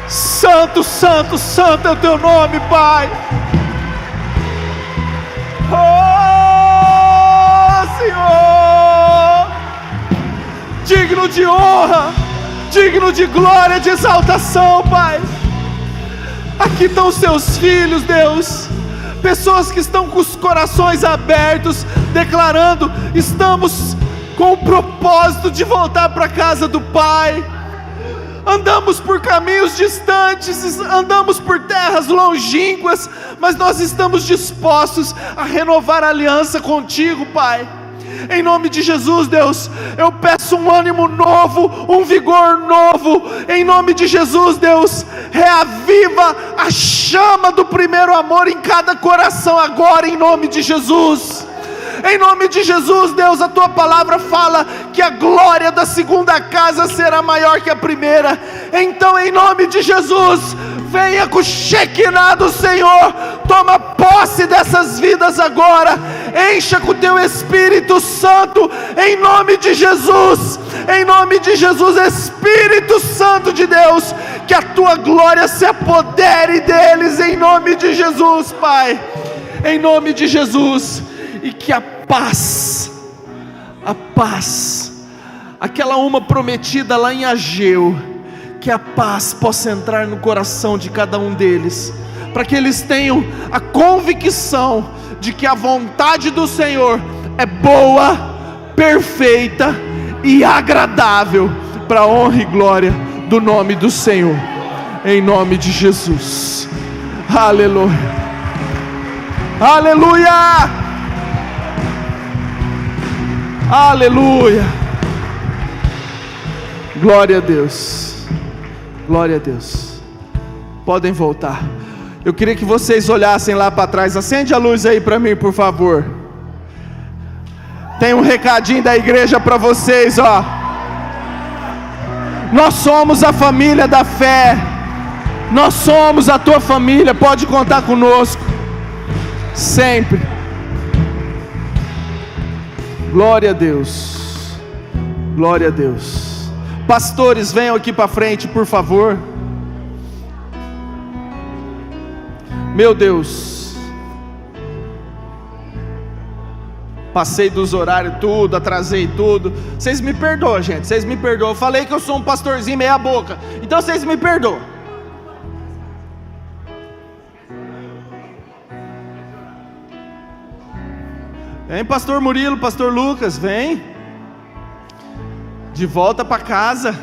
S1: Santo, santo, santo é o teu nome, Pai. Oh Senhor, digno de honra, digno de glória, de exaltação, Pai. Aqui estão os teus filhos, Deus, pessoas que estão com os corações abertos, declarando: estamos com o propósito de voltar para a casa do Pai. Andamos por caminhos distantes, andamos por terras longínquas, mas nós estamos dispostos a renovar a aliança contigo, Pai. Em nome de Jesus, Deus, eu peço um ânimo novo, um vigor novo. Em nome de Jesus, Deus, reaviva a chama do primeiro amor em cada coração agora, em nome de Jesus. Em nome de Jesus, Deus, a tua palavra fala que a glória da segunda casa será maior que a primeira. Então, em nome de Jesus, venha com o Shekinah do Senhor, toma posse dessas vidas agora, encha com o teu Espírito Santo, em nome de Jesus, Espírito Santo de Deus, que a tua glória se apodere deles, em nome de Jesus, Pai, em nome de Jesus. E que a paz, aquela uma prometida lá em Ageu, que a paz possa entrar no coração de cada um deles, para que eles tenham a convicção de que a vontade do Senhor é boa, perfeita e agradável, para a honra e glória do nome do Senhor, em nome de Jesus. Aleluia, aleluia, aleluia, glória a Deus, glória a Deus. Podem voltar. Eu queria que vocês olhassem lá para trás. Acende a luz aí para mim, por favor. Tem um recadinho da igreja para vocês, ó. Nós somos a família da fé. Nós somos a tua família. Pode contar conosco sempre. Glória a Deus. Glória a Deus. Pastores, venham aqui para frente, por favor. Meu Deus, passei dos horários tudo, atrasei tudo. Vocês me perdoam, gente, vocês me perdoam. Eu falei que eu sou um pastorzinho meia boca, então vocês me perdoam. Vem, pastor Murilo, pastor Lucas, vem. De volta para casa.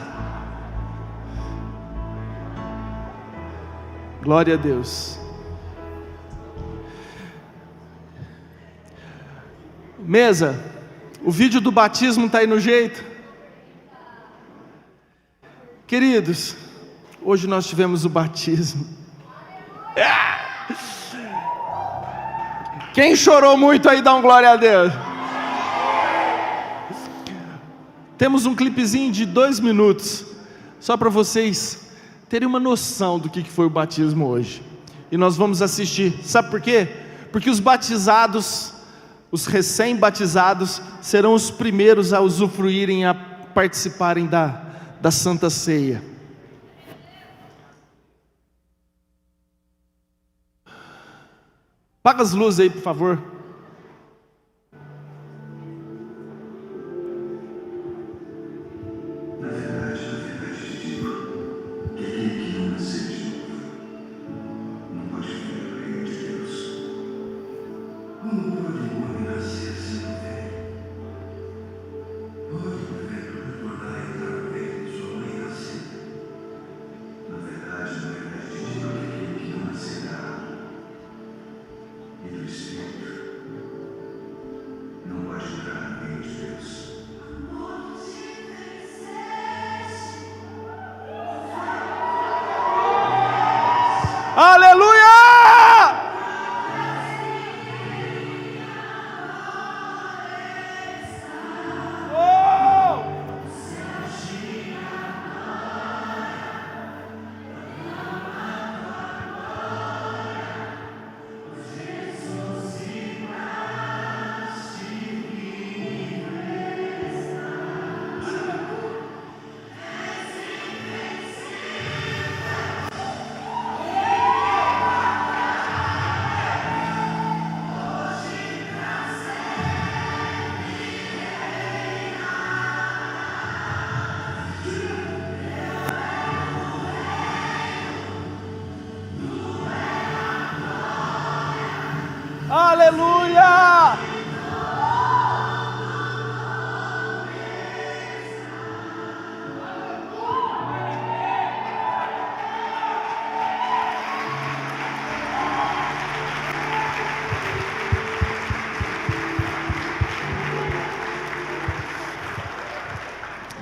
S1: Glória a Deus. Mesa, o vídeo do batismo está aí no jeito? Queridos, hoje nós tivemos o batismo. Quem chorou muito aí, dá um glória a Deus. Temos um clipezinho de 2 minutos, só para vocês terem uma noção do que foi o batismo hoje. E nós vamos assistir, sabe por quê? Porque os batizados, os recém-batizados, serão os primeiros a usufruírem, a participarem da Santa Ceia. Apaga as luzes aí, por favor.
S3: Na verdade, te digo que aquele que não nasceu de novo não pode ver o reino de Deus. Como pode um homem nascer sendo velho? Pode o velho retornar a entrar no ventre de sua mãe e nascer? Na verdade, te digo que aquele que não nascer da água e do Espírito não pode entrar no reino de Deus.
S1: Aleluia! Aleluia!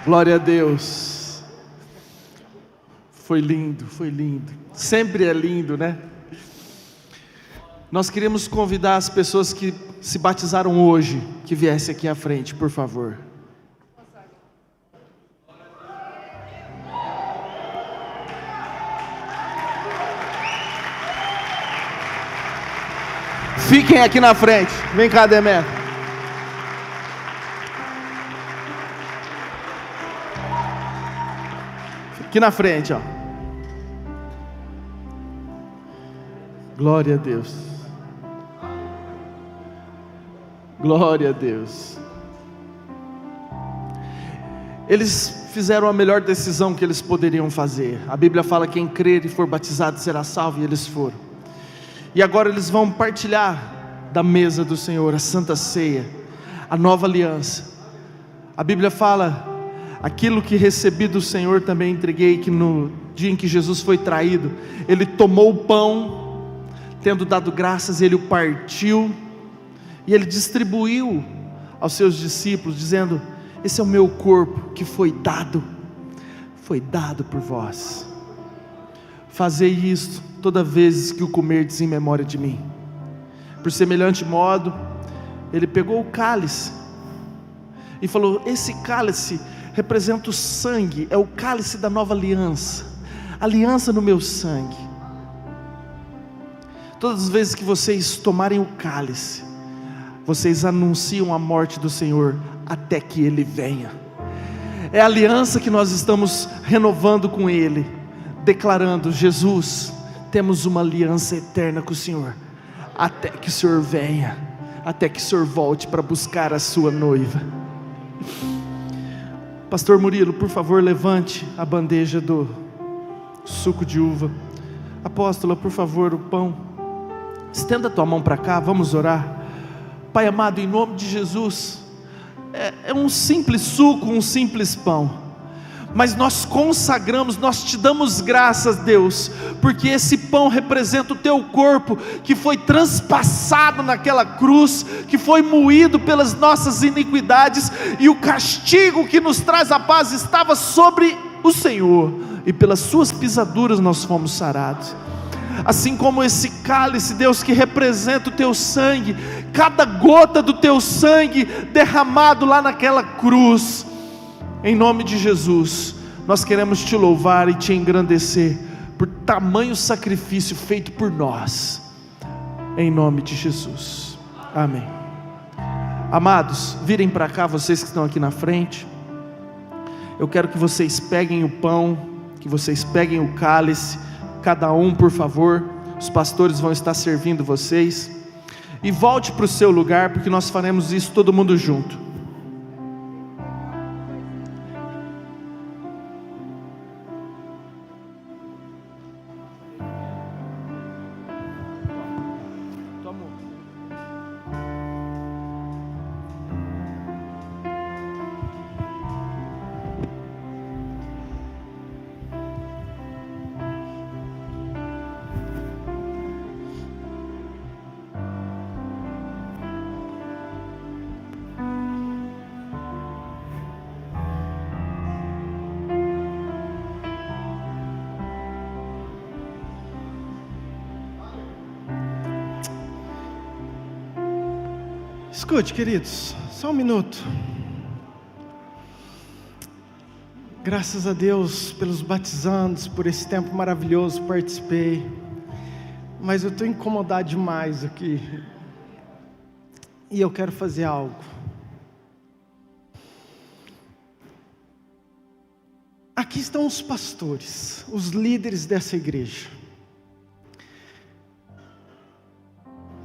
S1: Glória a Deus. Foi lindo, foi lindo. Sempre é lindo, né? Nós queremos convidar as pessoas que se batizaram hoje, que viessem aqui à frente, por favor. Fiquem aqui na frente. Vem cá, Demé. Aqui na frente, ó. Glória a Deus. Glória a Deus. Eles fizeram a melhor decisão que eles poderiam fazer. A Bíblia fala que quem crer e for batizado será salvo, e eles foram. E agora eles vão partilhar da mesa do Senhor, a Santa Ceia, a nova aliança. A Bíblia fala: aquilo que recebi do Senhor também entreguei, que no dia em que Jesus foi traído, Ele tomou o pão, tendo dado graças, Ele o partiu, e Ele distribuiu aos seus discípulos, dizendo: esse é o meu corpo que foi dado por vós. Fazei isto toda vez que o comerdes em memória de mim. Por semelhante modo, Ele pegou o cálice e falou: esse cálice representa o sangue, é o cálice da nova aliança, aliança no meu sangue. Todas as vezes que vocês tomarem o cálice, vocês anunciam a morte do Senhor até que Ele venha. É a aliança que nós estamos renovando com Ele, declarando: Jesus, temos uma aliança eterna com o Senhor, até que o Senhor venha, até que o Senhor volte para buscar a sua noiva. Pastor Murilo, por favor, levante a bandeja do suco de uva. Apóstola, por favor, o pão. Estenda a tua mão para cá, vamos orar. Pai amado, em nome de Jesus, é um simples suco, um simples pão, mas nós consagramos, nós te damos graças, Deus, porque esse pão representa o teu corpo, que foi transpassado naquela cruz, que foi moído pelas nossas iniquidades, e o castigo que nos traz a paz estava sobre o Senhor, e pelas suas pisaduras nós fomos sarados. Assim como esse cálice, Deus, que representa o teu sangue, cada gota do teu sangue derramado lá naquela cruz, em nome de Jesus, nós queremos te louvar e te engrandecer, por tamanho sacrifício feito por nós, em nome de Jesus, amém. Amados, virem para cá, vocês que estão aqui na frente. Eu quero que vocês peguem o pão, que vocês peguem o cálice, cada um, por favor. Os pastores vão estar servindo vocês, e volte para o seu lugar, porque nós faremos isso todo mundo junto.
S4: Escute, queridos, só um minuto. Graças a Deus pelos batizandos, por esse tempo maravilhoso, participei, mas eu estou incomodado demais aqui, e eu quero fazer algo. Aqui estão os pastores, os líderes dessa igreja,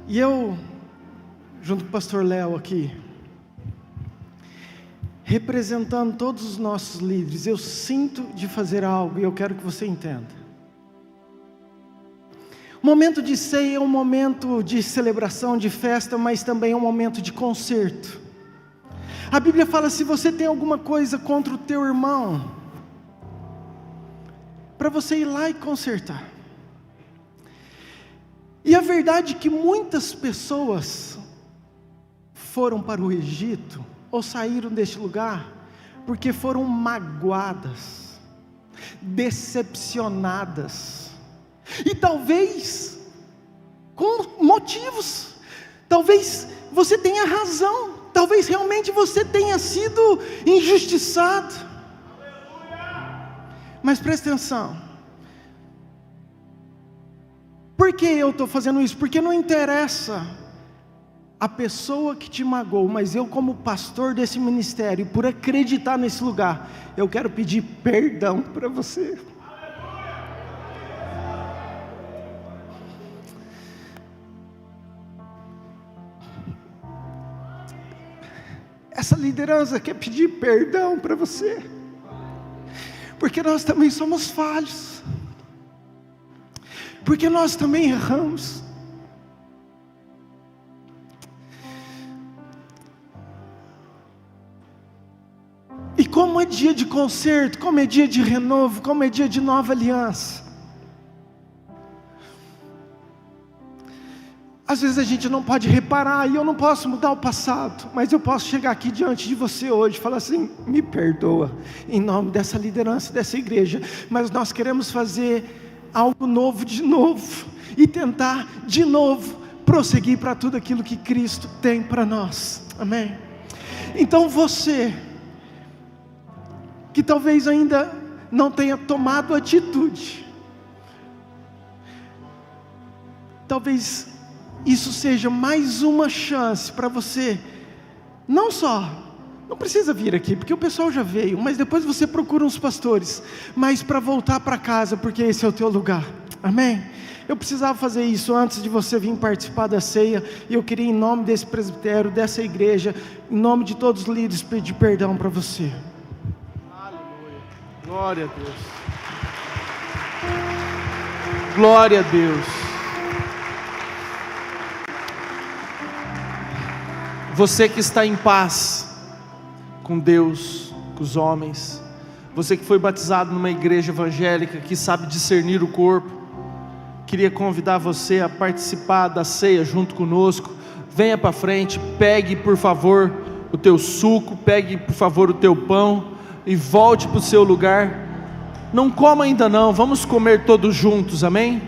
S4: e eu, junto com o pastor Léo aqui, representando todos os nossos líderes, eu sinto de fazer algo, e eu quero que você entenda. O momento de ceia é um momento de celebração, de festa, mas também é um momento de conserto. A Bíblia fala: se você tem alguma coisa contra o teu irmão, para você ir lá e consertar. E a verdade é que muitas pessoas foram para o Egito, ou saíram deste lugar, porque foram magoadas, decepcionadas, e talvez com motivos. Talvez você tenha razão, talvez realmente você tenha sido injustiçado. Mas presta atenção. Por que eu estou fazendo isso? Porque não interessa a pessoa que te magoou, mas eu, como pastor desse ministério, por acreditar nesse lugar, eu quero pedir perdão para você. Essa liderança quer pedir perdão para você, porque nós também somos falhos, porque nós também erramos. dia de conserto, como é dia de renovo, como é dia de nova aliança. Às vezes a gente não pode reparar, e eu não posso mudar o passado, mas eu posso chegar aqui diante de você hoje e falar assim: me perdoa, em nome dessa liderança, dessa igreja, mas nós queremos fazer algo novo de novo, e tentar de novo prosseguir para tudo aquilo que Cristo tem para nós, amém? Então você, que talvez ainda não tenha tomado atitude, talvez isso seja mais uma chance para você, não precisa vir aqui, porque o pessoal já veio, mas depois você procura uns pastores, mas para voltar para casa, porque esse é o teu lugar, amém? Eu precisava fazer isso antes de você vir participar da ceia, e eu queria, em nome desse presbitério, dessa igreja, em nome de todos os líderes, pedir perdão para você.
S1: Aleluia, glória a Deus, glória a Deus. Você que está em paz com Deus, com os homens, você que foi batizado numa igreja evangélica, que sabe discernir o corpo, queria convidar você a participar da ceia junto conosco. Venha para frente, pegue por favor o teu suco, pegue por favor o teu pão e volte para o seu lugar. Não coma ainda não, vamos comer todos juntos, amém?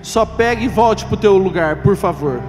S1: Só pegue e volte para o teu lugar, por favor.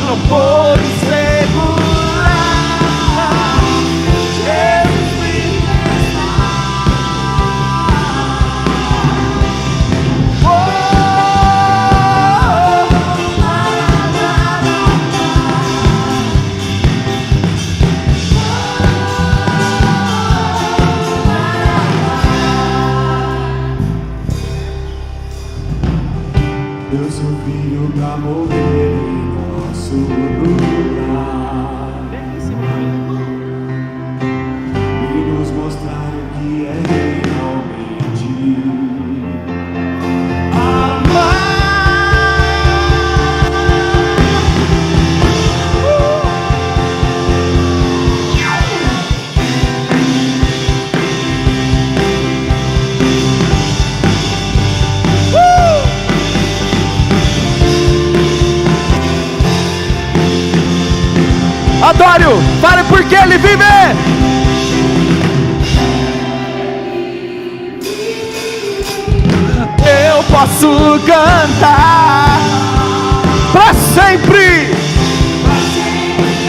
S5: Não pode segurar.
S2: seu filho pra morrer em nosso lugar e nos mostrar o que é realmente amar.
S1: Adore-o, fale porque Ele vive. Eu posso cantar para sempre,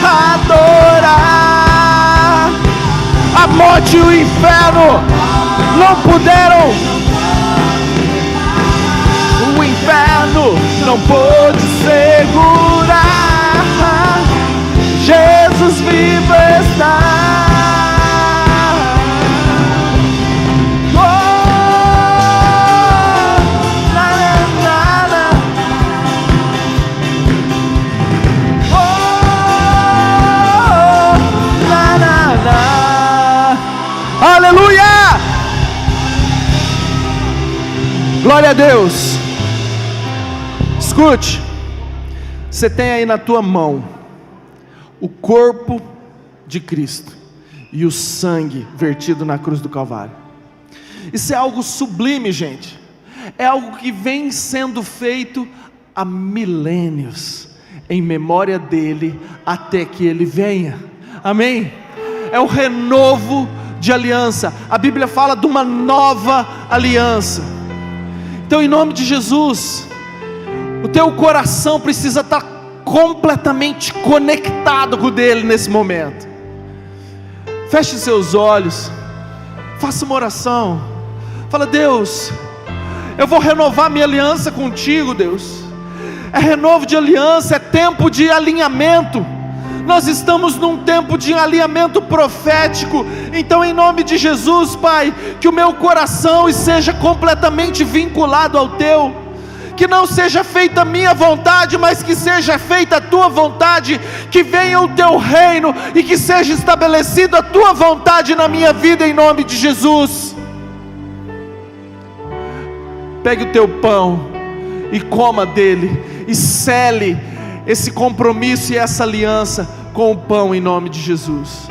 S1: adorar. A morte e o inferno não puderam, o inferno não pôde segurar. Jesus vivo está. Oh, na, na, na. Oh, na, na, na. Aleluia! Glória a Deus. Escute, você tem aí na tua mão o corpo de Cristo e o sangue vertido na cruz do Calvário. Isso é algo sublime, gente. É algo que vem sendo feito há milênios, em memória dele, até que ele venha. Amém? É o renovo de aliança. A Bíblia fala de uma nova aliança. Então, em nome de Jesus, o teu coração precisa estar completamente conectado com o dele nesse momento. Feche seus olhos, faça uma oração. Fala: Deus, eu vou renovar minha aliança contigo, Deus. É renovo de aliança, é tempo de alinhamento. Nós estamos num tempo de alinhamento profético. Então, em nome de Jesus, Pai, que o meu coração seja completamente vinculado ao teu. Que não seja feita a minha vontade, mas que seja feita a tua vontade. Que venha o teu reino e que seja estabelecida a tua vontade na minha vida, em nome de Jesus. Pegue o teu pão e coma dele, e sele esse compromisso e essa aliança com o pão, em nome de Jesus.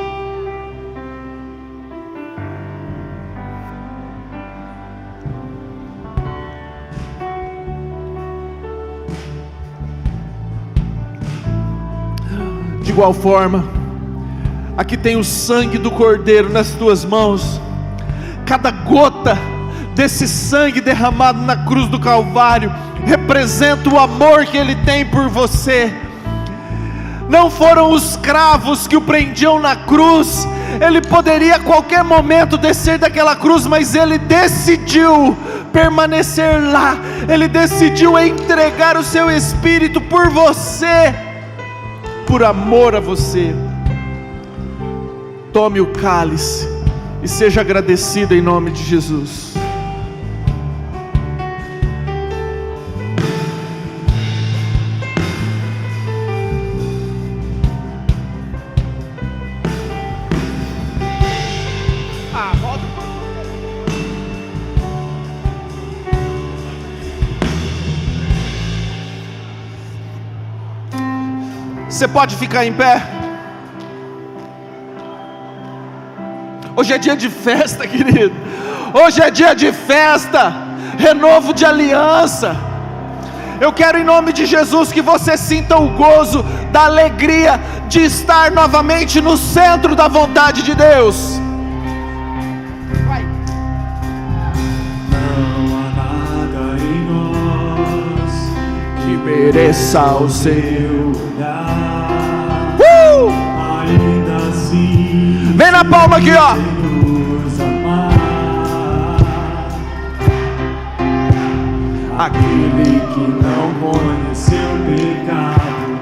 S1: De igual forma, aqui tem o sangue do Cordeiro nas tuas mãos. Cada gota desse sangue derramado na cruz do Calvário representa o amor que Ele tem por você. Não foram os cravos que o prendiam na cruz. Ele poderia a qualquer momento descer daquela cruz, mas Ele decidiu permanecer lá. Ele decidiu entregar o seu Espírito por você, por amor a você. Tome o cálice e seja agradecido em nome de Jesus. Você pode ficar em pé? Hoje é dia de festa, querido. Hoje é dia de festa, renovo de aliança. Eu quero, em nome de Jesus, que você sinta o gozo da alegria de estar novamente no centro da vontade de Deus. Vai.
S2: Não há nada em nós
S1: Que mereça o seu
S2: olhar. Ainda assim,
S1: vem na palma aqui, ó.
S2: nos amar. Aquele que não conheceu pecado,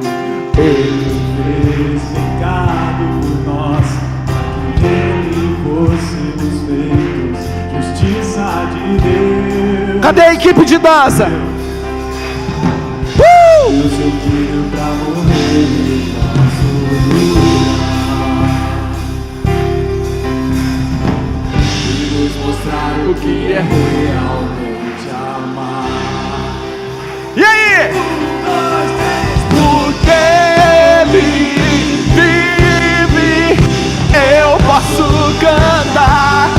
S2: Ele fez pecado por nós, para que nele fôssemos feitos justiça de Deus.
S1: Cadê a equipe de dança?
S2: deu seu filho pra morrer em nosso lugar. E nos mostrar o que é realmente amar.
S1: E aí? Porque Ele vive, eu posso cantar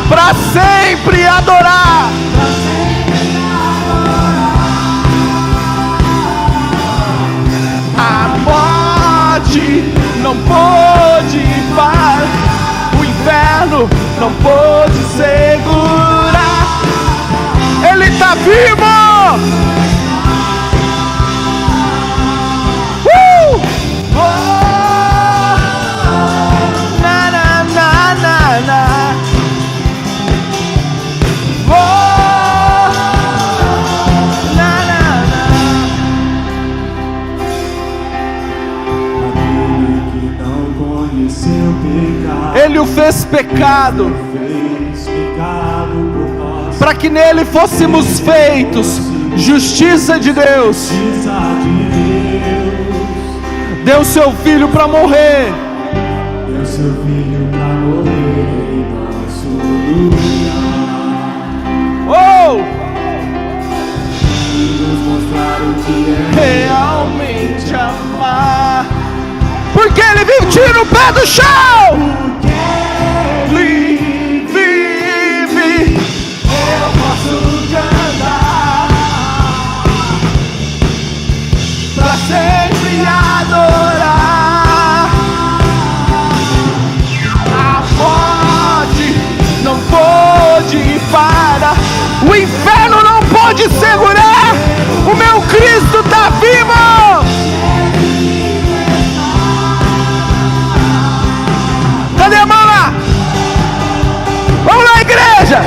S1: pra sempre adorar. A morte não pôde parar, o inferno não pôde segurar. Ele tá vivo! Na, na, na, na, na. Na, na, na.
S2: Aquele que não conheceu pecado,
S1: Ele o fez pecado,
S2: fez pecado por nós.
S1: para que nele fôssemos feitos justiça de Deus.
S2: Justiça de Deus.
S1: Deu seu filho para morrer.
S2: Deu seu filho pra morrer em nosso lugar.
S1: Oh!
S2: E nos mostrar o que é
S1: Realmente amar. Porque ele vive, tira o pé do chão. Ele vive, eu posso cantar pra sempre adorar. A morte não pôde parar, o inferno não pôde segurar. O meu Cristo tá vivo. Cadê a mão lá? Vamos lá, igreja!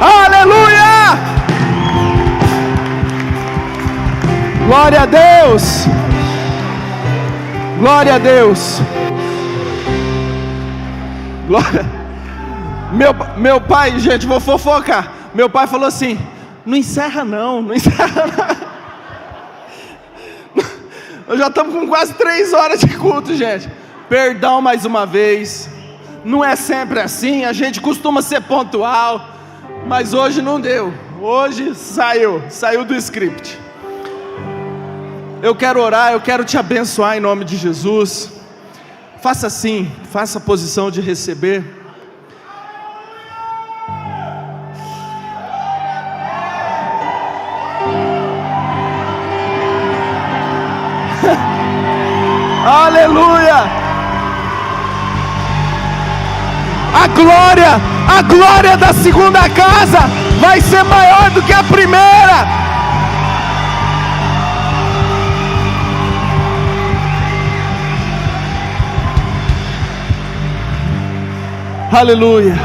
S1: Aleluia! Glória a Deus! Glória a Deus! Glória. Meu pai, gente, vou fofocar. Meu pai falou assim: não encerra não, não encerra não. Nós já estamos com quase 3 horas de culto, gente. Perdão mais uma vez. Não é sempre assim, a gente costuma ser pontual, mas hoje não deu. Hoje saiu do script. Eu quero orar, eu quero te abençoar em nome de Jesus. Faça assim, faça a posição de receber. Aleluia! A glória da segunda casa vai ser maior do que a primeira. Aleluia!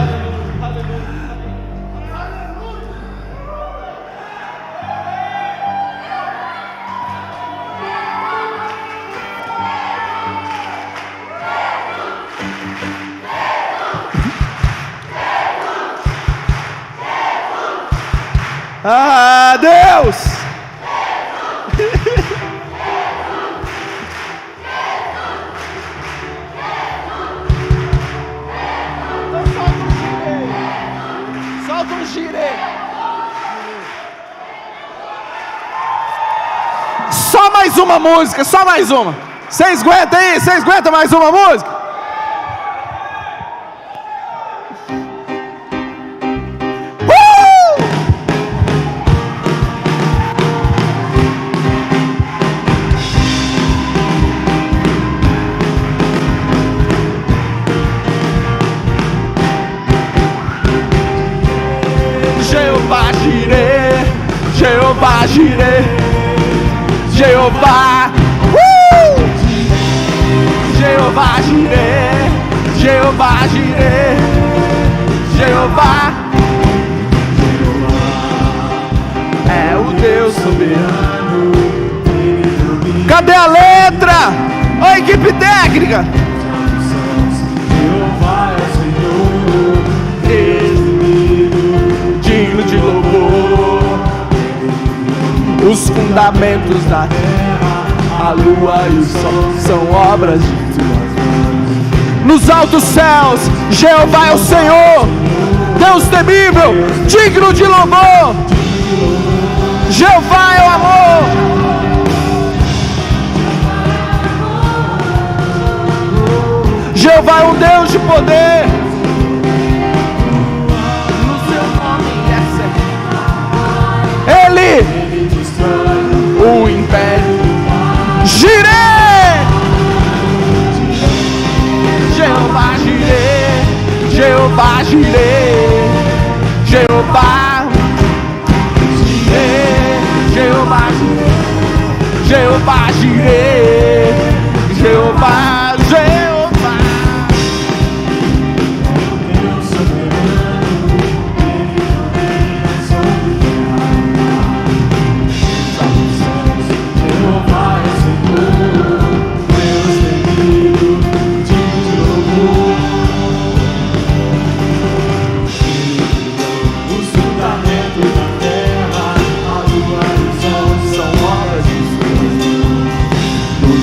S1: Ah, Deus! Solta um girê. Só mais uma música, só mais uma. Vocês aguentam aí? Vocês aguentam mais uma música? Jeová Jireh, Jeová Jireh, Jeová, Jeová Jireh, Jeová Jireh, Jeová é o Deus soberano. Cadê a letra? Ó, equipe técnica.
S2: Jeová é o Senhor,
S1: Digno de louvor, os fundamentos da terra, a lua e o sol são obras de tuas mãos. Nos altos céus, Jeová é o Senhor, Deus temível, digno de louvor. Jeová é o amor. Jeová é um Deus de poder. No seu nome é Ele o império. Jireh, Jeová Jireh, Jeová Jireh, Jeová Jireh, Jeová Jireh, Jeová Jireh, Jeová, Jeová.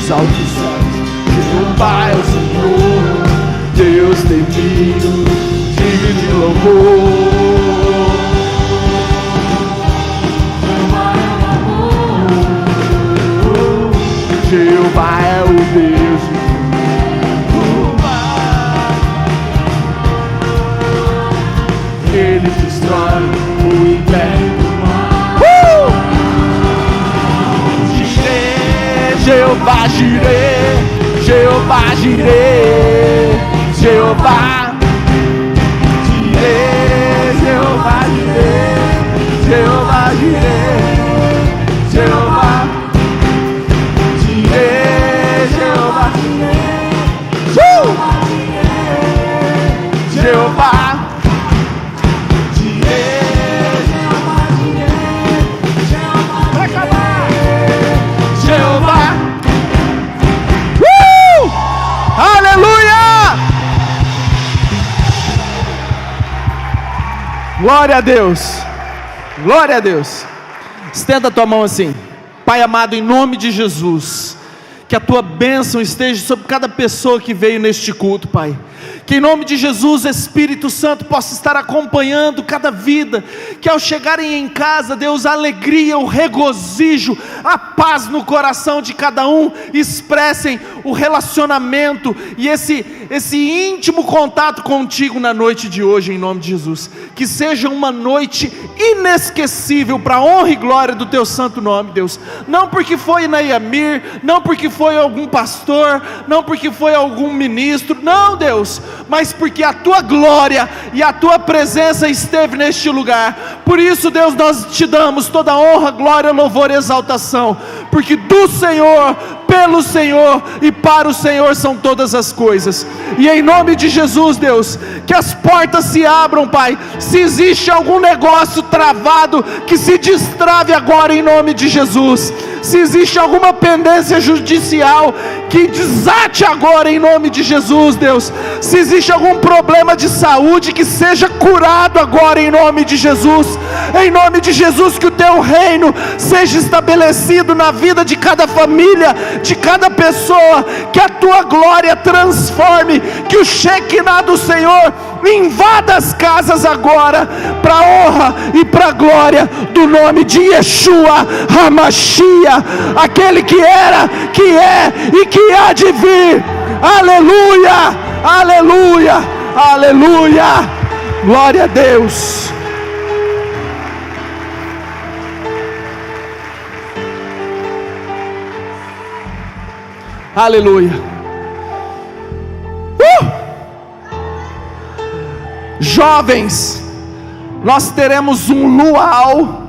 S1: Altos céus, Jeová é o Senhor, Deus temido, digno de louvor. Jeová é o Deus de Ele destrói o império do mal. Jeová Jireh, Jeová Jireh, Jeová Jireh, Jeová Jireh, Jeová Jireh, Jeová Jireh, Jeová Jireh, Jeová glória a Deus, glória a Deus. Estenda a tua mão assim. Pai amado, em nome de Jesus, que a tua bênção esteja sobre cada pessoa que veio neste culto, Pai. Que em nome de Jesus, Espírito Santo possa estar acompanhando cada vida, que ao chegarem em casa, Deus, a alegria, o regozijo, a paz no coração de cada um, expressem o relacionamento e esse íntimo contato contigo na noite de hoje, em nome de Jesus. Que seja uma noite inesquecível para a honra e glória do teu santo nome, Deus. Não porque foi Nayamir, não porque foi algum pastor, não porque foi algum ministro, não, Deus, mas porque a tua glória e a tua presença esteve neste lugar. Por isso, Deus, nós te damos toda a honra, glória, louvor e exaltação, porque do Senhor, pelo Senhor e para o Senhor são todas as coisas. E em nome de Jesus, Deus, que as portas se abram, Pai. Se existe algum negócio travado, que se destrave agora em nome de Jesus. Se existe alguma pendência judicial, que desate agora em nome de Jesus, Deus. Se existe algum problema de saúde, que seja curado agora em nome de Jesus. Em nome de Jesus, que o teu reino seja estabelecido na vida de cada família, de cada pessoa. Que a tua glória transforme, que o Shekinah do Senhor invada as casas agora, para a honra e para a glória do nome de Yeshua HaMashiach, aquele que era, que é e que há de vir. Aleluia, aleluia, aleluia, glória a Deus. Aleluia. Jovens, nós teremos um luau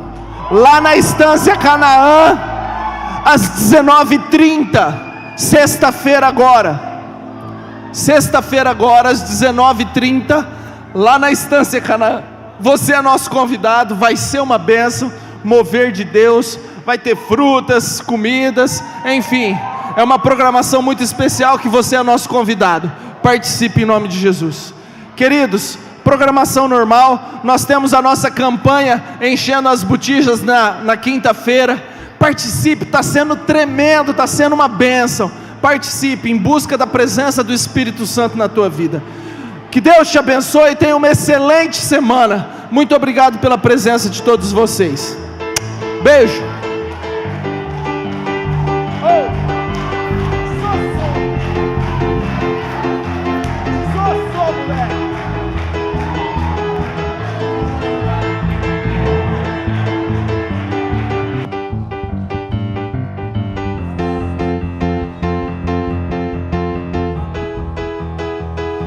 S1: lá na Estância Canaã às 19h30, sexta-feira agora às 19h30, lá na Estância Canaã. Você é nosso convidado, vai ser uma bênção, mover de Deus, vai ter frutas, comidas, enfim, É uma programação muito especial que você é nosso convidado. Participe em nome de Jesus. Queridos, programação normal, nós temos a nossa campanha enchendo as botijas na quinta-feira. Participe, está sendo tremendo, está sendo uma bênção. Participe em busca da presença do Espírito Santo na tua vida. Que Deus te abençoe e tenha uma excelente semana. Muito obrigado pela presença de todos vocês. Beijo.